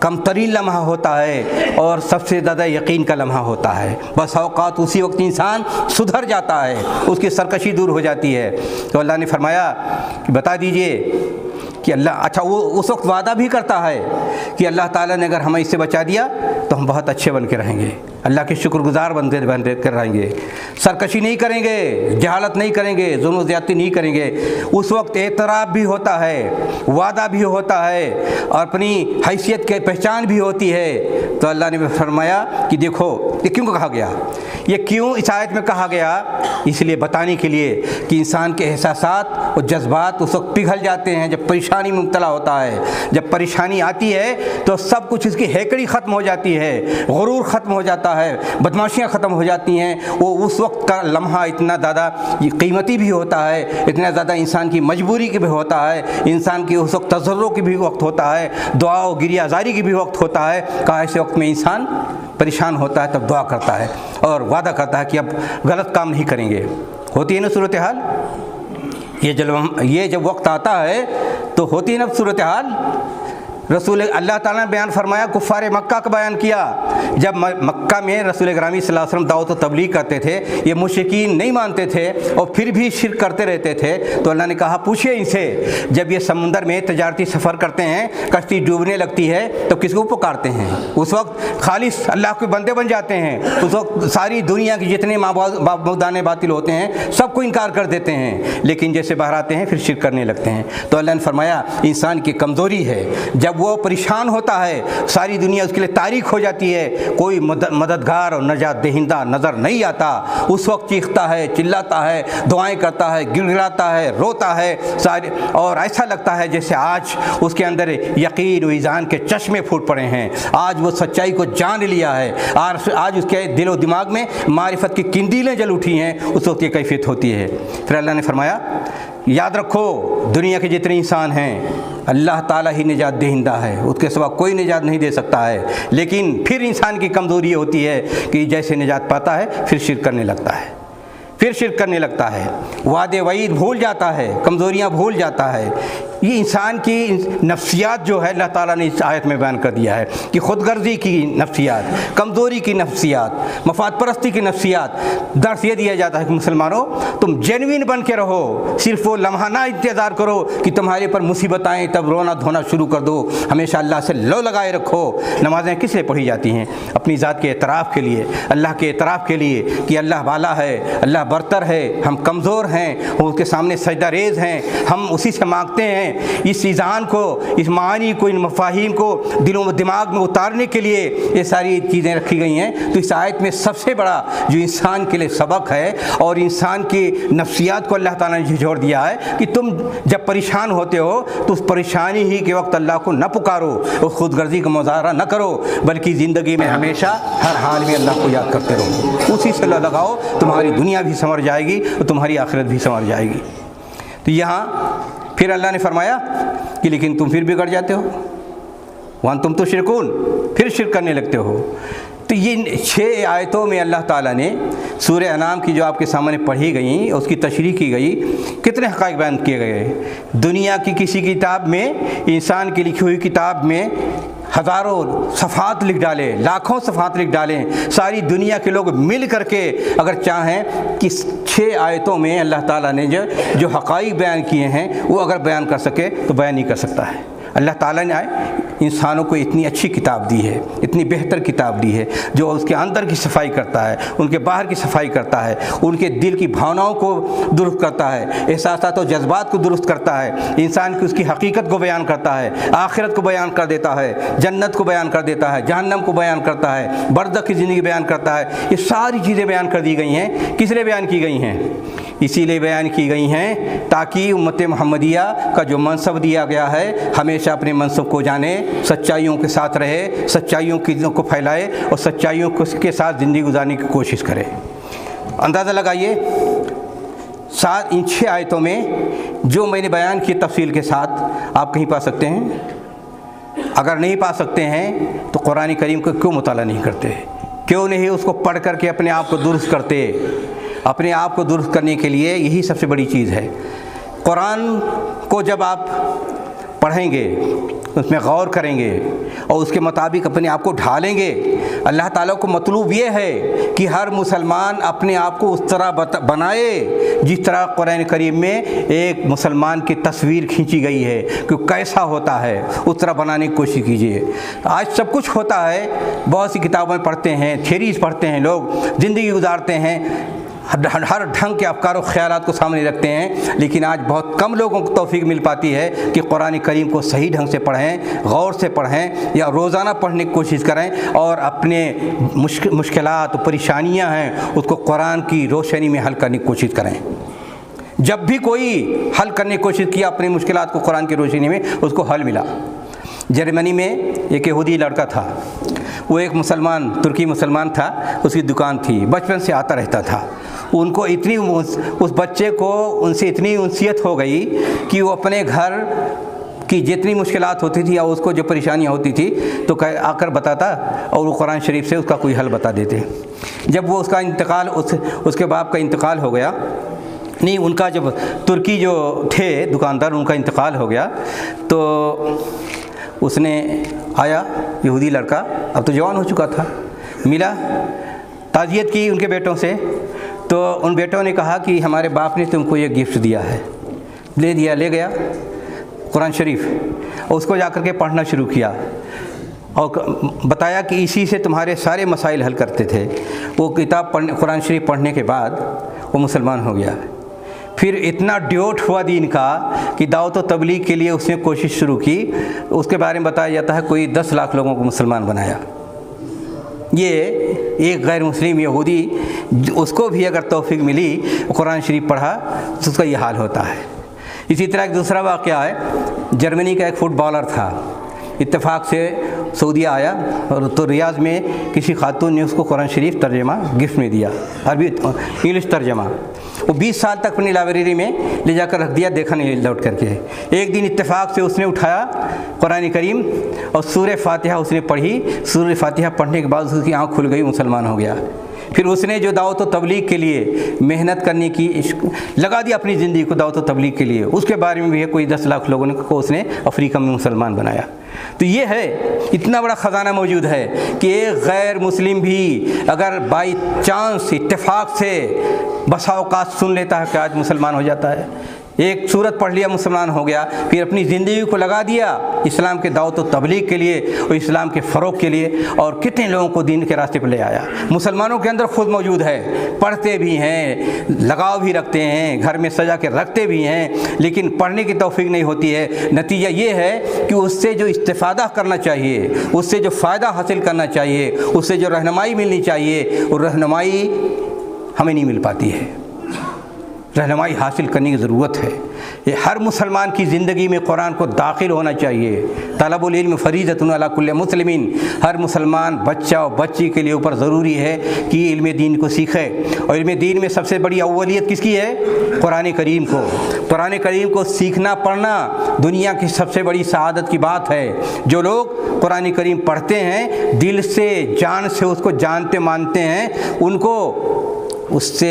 کم ترین لمحہ ہوتا ہے اور سب سے زیادہ یقین کا لمحہ ہوتا ہے۔ بس اوقات اسی وقت انسان سدھر جاتا ہے، اس کی سرکشی دور ہو جاتی ہے۔ تو اللہ نے فرمایا کہ بتا دیجئے کہ اللہ اچھا وہ اس وقت وعدہ بھی کرتا ہے کہ اللہ تعالیٰ نے اگر ہمیں اس سے بچا دیا تو ہم بہت اچھے بن کے رہیں گے، اللہ کے شکر گزار بن کر رہیں گے، سرکشی نہیں کریں گے، جہالت نہیں کریں گے، ظلم و زیادتی نہیں کریں گے۔ اس وقت اعتراف بھی ہوتا ہے، وعدہ بھی ہوتا ہے، اور اپنی حیثیت کی پہچان بھی ہوتی ہے۔ تو اللہ نے فرمایا کہ دیکھو یہ کیوں کہا گیا، یہ کیوں اس آیت میں کہا گیا؟ اس لیے بتانے کے لیے کہ انسان کے احساسات اور جذبات اس وقت پگھل جاتے ہیں جب پریشانی میں مبتلا ہوتا ہے۔ جب پریشانی آتی ہے تو سب کچھ اس کی ہیکڑی ختم ہو جاتی ہے، غرور ختم ہو جاتا ہے، بدمعاشیاں ختم ہو جاتی ہیں۔ وہ اس وقت کا لمحہ اتنا زیادہ قیمتی بھی ہوتا ہے، اتنا زیادہ انسان کی مجبوری کی بھی ہوتا ہے، انسان کی اس وقت تضرع کی بھی وقت ہوتا ہے، دعا و گریہ زاری کی بھی وقت ہوتا ہے۔ کہ ایسے وقت میں انسان پریشان ہوتا ہے تب دعا کرتا ہے اور وعدہ کرتا ہے کہ اب غلط کام نہیں کریں گے۔ ہوتی ہے نا صورتحال، یہ جب وقت آتا ہے تو ہوتی ہے نا صورتحال۔ رسول اللہ تعالیٰ نے بیان فرمایا، کفار مکہ کا بیان کیا، جب مکہ میں رسول گرامی صلی اللہ علیہ وسلم دعوت و تبلیغ کرتے تھے، یہ مشرکین نہیں مانتے تھے اور پھر بھی شرک کرتے رہتے تھے۔ تو اللہ نے کہا پوچھئے ان سے، جب یہ سمندر میں تجارتی سفر کرتے ہیں، کشتی ڈوبنے لگتی ہے تو کس کو پکارتے ہیں؟ اس وقت خالص اللہ کے بندے بن جاتے ہیں، اس وقت ساری دنیا کے جتنے معبودان باطل ہوتے ہیں سب کو انکار کر دیتے ہیں، لیکن جیسے باہر آتے ہیں پھر شرک کرنے لگتے ہیں۔ تو اللہ نے فرمایا انسان کی کمزوری ہے، جب وہ پریشان ہوتا ہے، ساری دنیا اس کے لیے تاریک ہو جاتی ہے، کوئی مددگار اور نجات دہندہ نظر نہیں آتا، اس وقت چیختا ہے، چلاتا ہے، دعائیں کرتا ہے، گڑ گڑاتا ہے، روتا ہے، اور ایسا لگتا ہے جیسے آج اس کے اندر یقین و ایذان کے چشمے پھوٹ پڑے ہیں، آج وہ سچائی کو جان لیا ہے، آج اس کے دل و دماغ میں معرفت کی قندیلیں جل اٹھی ہیں، اس وقت یہ کیفیت ہوتی ہے۔ پھر اللہ نے فرمایا یاد رکھو دنیا کے جتنے انسان ہیں اللہ تعالیٰ ہی نجات دہندہ ہے، اس کے سوا کوئی نجات نہیں دے سکتا ہے، لیکن پھر انسان کی کمزوری ہوتی ہے کہ جیسے نجات پاتا ہے پھر شرک کرنے لگتا ہے، وعدے وعید بھول جاتا ہے، کمزوریاں بھول جاتا ہے۔ یہ انسان کی نفسیات جو ہے اللہ تعالیٰ نے اس آیت میں بیان کر دیا ہے کہ خود غرضی کی نفسیات، کمزوری کی نفسیات، مفاد پرستی کی نفسیات۔ درس یہ دیا جاتا ہے کہ مسلمانوں تم جینوین بن کے رہو، صرف وہ لمحہ نہ انتظار کرو کہ تمہارے پر مصیبت آئیں تب رونا دھونا شروع کر دو، ہمیشہ اللہ سے لو لگائے رکھو۔ نمازیں کس لیے پڑھی جاتی ہیں؟ اپنی ذات کے اعتراف کے لیے، اللہ کے اعتراف کے لیے کہ اللہ والا ہے، اللہ برتر ہے، ہم کمزور ہیں، اس کے سامنے سجدہ ریز ہیں، ہم اسی سے مانگتے ہیں۔ اس ایذان کو، اس معانی کو، ان مفاہیم کو دلوں و دماغ میں اتارنے کے لیے یہ ساری چیزیں رکھی گئی ہیں۔ تو اس آیت میں سب سے بڑا جو انسان کے لیے سبق ہے اور انسان کی نفسیات کو اللہ تعالیٰ نے جھنجھوڑ دیا ہے کہ تم جب پریشان ہوتے ہو تو اس پریشانی ہی کے وقت اللہ کو نہ پکارو، اس خود غرضی کا مظاہرہ نہ کرو، بلکہ زندگی میں ہمیشہ ہر حال میں اللہ کو یاد کرتے رہو، اسی سے اللہ لگاؤ، تمہاری دنیا بھی سنور جائے گی اور تمہاری آخرت بھی سنور جائے گی۔ تو یہاں پھر اللہ نے فرمایا کہ لیکن تم پھر بگڑ جاتے ہو، وَأَنْتُمْ تُشْرِكُونَ، پھر شرک کرنے لگتے ہو۔ تو یہ 6 آیتوں میں اللہ تعالیٰ نے سورہ انعام کی جو آپ کے سامنے پڑھی گئیں، اس کی تشریح کی گئی، کتنے حقائق بیان کیے گئے۔ دنیا کی کسی کتاب میں، انسان کی لکھی ہوئی کتاب میں ہزاروں صفحات لکھ ڈالے، لاکھوں صفحات لکھ ڈالیں، ساری دنیا کے لوگ مل کر کے اگر چاہیں کہ 6 آیتوں میں اللہ تعالیٰ نے جو حقائق بیان کیے ہیں وہ اگر بیان کر سکے تو بیان نہیں کر سکتا ہے۔ اللہ تعالیٰ نے انسانوں کو اتنی اچھی کتاب دی ہے، اتنی بہتر کتاب دی ہے، جو اس کے اندر کی صفائی کرتا ہے، ان کے باہر کی صفائی کرتا ہے، ان کے دل کی بھاوناؤں کو درست کرتا ہے، احساسات و جذبات کو درست کرتا ہے، انسان کی اس کی حقیقت کو بیان کرتا ہے، آخرت کو بیان کر دیتا ہے، جنت کو بیان کر دیتا ہے، جہنم کو بیان کرتا ہے، برزخ کی زندگی بیان کرتا ہے۔ یہ ساری چیزیں بیان کر دی گئی ہیں۔ کس لیے بیان کی گئی ہیں؟ اسی لیے بیان کی گئی ہیں تاکہ امت محمدیہ کا جو منصب دیا گیا ہے ہمیشہ اپنے منصب کو جانے، سچائیوں کے ساتھ رہے، سچائیوں کو پھیلائے اور سچائیوں کے ساتھ زندگی گزارنے کی کوشش کرے۔ اندازہ لگائیے ان 6 آیتوں میں جو میں نے بیان کی تفصیل کے ساتھ آپ کہیں پا سکتے ہیں؟ اگر نہیں پا سکتے ہیں تو قرآن کریم کو کیوں مطالعہ نہیں کرتے؟ کیوں نہیں اس کو پڑھ کر کے اپنے آپ کو درست کرتے؟ اپنے آپ کو درست کرنے کے لیے یہی سب سے بڑی چیز ہے۔ قرآن کو جب آپ پڑھیں گے، اس میں غور کریں گے اور اس کے مطابق اپنے آپ کو ڈھالیں گے، اللہ تعالیٰ کو مطلوب یہ ہے کہ ہر مسلمان اپنے آپ کو اس طرح بنائے جس طرح قرآن کریم میں ایک مسلمان کی تصویر کھینچی گئی ہے کہ کیسا ہوتا ہے، اس طرح بنانے کی کوشش کیجیے۔ آج سب کچھ ہوتا ہے، بہت سی کتابیں پڑھتے ہیں، تھیریز پڑھتے ہیں، لوگ زندگی گزارتے ہیں، ہر ڈھنگ کے افکار و خیالات کو سامنے رکھتے ہیں، لیکن آج بہت کم لوگوں کو توفیق مل پاتی ہے کہ قرآن کریم کو صحیح ڈھنگ سے پڑھیں، غور سے پڑھیں یا روزانہ پڑھنے کی کوشش کریں اور اپنے مشکلات و پریشانیاں ہیں اس کو قرآن کی روشنی میں حل کرنے کی کوشش کریں۔ جب بھی کوئی حل کرنے کی کوشش کیا اپنی مشکلات کو قرآن کی روشنی میں، اس کو حل ملا۔ جرمنی میں ایک یہودی لڑکا تھا، وہ ایک ترکی مسلمان تھا، اس کی دکان تھی، بچپن سے آتا رہتا تھا۔ ان کو اس بچے کو ان سے اتنی انسیت ہو گئی کہ وہ اپنے گھر کی جتنی مشکلات ہوتی تھی یا اس کو جو پریشانیاں ہوتی تھی تو آ کر بتاتا اور وہ قرآن شریف سے اس کا کوئی حل بتا دیتے۔ جب وہ اس کا انتقال اس کے باپ کا انتقال ہو گیا، نہیں ان کا جب ترکی جو تھے دکاندار ان کا انتقال ہو گیا تو اس نے آیا یہودی لڑکا، اب تو جوان ہو چکا تھا، ملا، تعزیت کی ان کے بیٹوں سے، تو ان بیٹوں نے کہا کہ ہمارے باپ نے تم کو یہ گفٹ دیا ہے، لے گیا قرآن شریف، اور اس کو جا کر کے پڑھنا شروع کیا اور بتایا کہ اسی سے تمہارے سارے مسائل حل کرتے تھے۔ وہ کتاب قرآن شریف پڑھنے کے بعد وہ مسلمان ہو گیا۔ پھر اتنا ڈیوٹ ہوا دین کا کہ دعوت و تبلیغ کے لیے اس نے کوشش شروع کی۔ اس کے بارے میں بتایا جاتا ہے کوئی 10 لاکھ لوگوں کو مسلمان بنایا۔ یہ ایک غیر مسلم یہودی، اس کو بھی اگر توفیق ملی قرآن شریف پڑھا تو اس کا یہ حال ہوتا ہے۔ اسی طرح ایک دوسرا واقعہ ہے، جرمنی کا ایک فٹ بالر تھا، اتفاق سے سعودیہ آیا اور تو ریاض میں کسی خاتون نے اس کو قرآن شریف ترجمہ گفٹ میں دیا، عربی انگلش ترجمہ۔ وہ 20 سال تک اپنی لائبریری میں لے جا کر رکھ دیا، دیکھا نہیں لوٹ کر کے۔ ایک دن اتفاق سے اس نے اٹھایا قرآن کریم اور سورہ فاتحہ اس نے پڑھی۔ سورہ فاتحہ پڑھنے کے بعد اس کی آنکھ کھل گئی، مسلمان ہو گیا۔ پھر اس نے جو دعوت و تبلیغ کے لیے محنت کرنے کی لگا دیا اپنی زندگی کو دعوت و تبلیغ کے لیے، اس کے بارے میں بھی ہے کوئی 10 لاکھ لوگوں کو اس نے افریقہ میں مسلمان بنایا۔ تو یہ ہے، اتنا بڑا خزانہ موجود ہے کہ ایک غیر مسلم بھی اگر بائی چانس اتفاق سے بسا اوقات سن لیتا ہے کہ آج مسلمان ہو جاتا ہے، ایک سورت پڑھ لیا مسلمان ہو گیا، پھر اپنی زندگی کو لگا دیا اسلام کے دعوت و تبلیغ کے لیے اور اسلام کے فروغ کے لیے، اور کتنے لوگوں کو دین کے راستے پر لے آیا۔ مسلمانوں کے اندر خود موجود ہے، پڑھتے بھی ہیں، لگاؤ بھی رکھتے ہیں، گھر میں سجا کے رکھتے بھی ہیں، لیکن پڑھنے کی توفیق نہیں ہوتی ہے۔ نتیجہ یہ ہے کہ اس سے جو استفادہ کرنا چاہیے، اس سے جو فائدہ حاصل کرنا چاہیے، اس سے جو رہنمائی ملنی چاہیے، وہ رہنمائی ہمیں نہیں مل پاتی ہے۔ رہنمائی حاصل کرنے کی ضرورت ہے۔ یہ ہر مسلمان کی زندگی میں قرآن کو داخل ہونا چاہیے۔ طلب العلم فریضۃ علی کل مسلمین، ہر مسلمان بچہ اور بچی کے لیے اوپر ضروری ہے کہ علم دین کو سیکھے، اور علم دین میں سب سے بڑی اولیت کس کی ہے؟ قرآن کریم کو۔ قرآن کریم کو سیکھنا پڑھنا دنیا کی سب سے بڑی سعادت کی بات ہے۔ جو لوگ قرآن کریم پڑھتے ہیں، دل سے جان سے اس کو جانتے مانتے ہیں، ان کو اس سے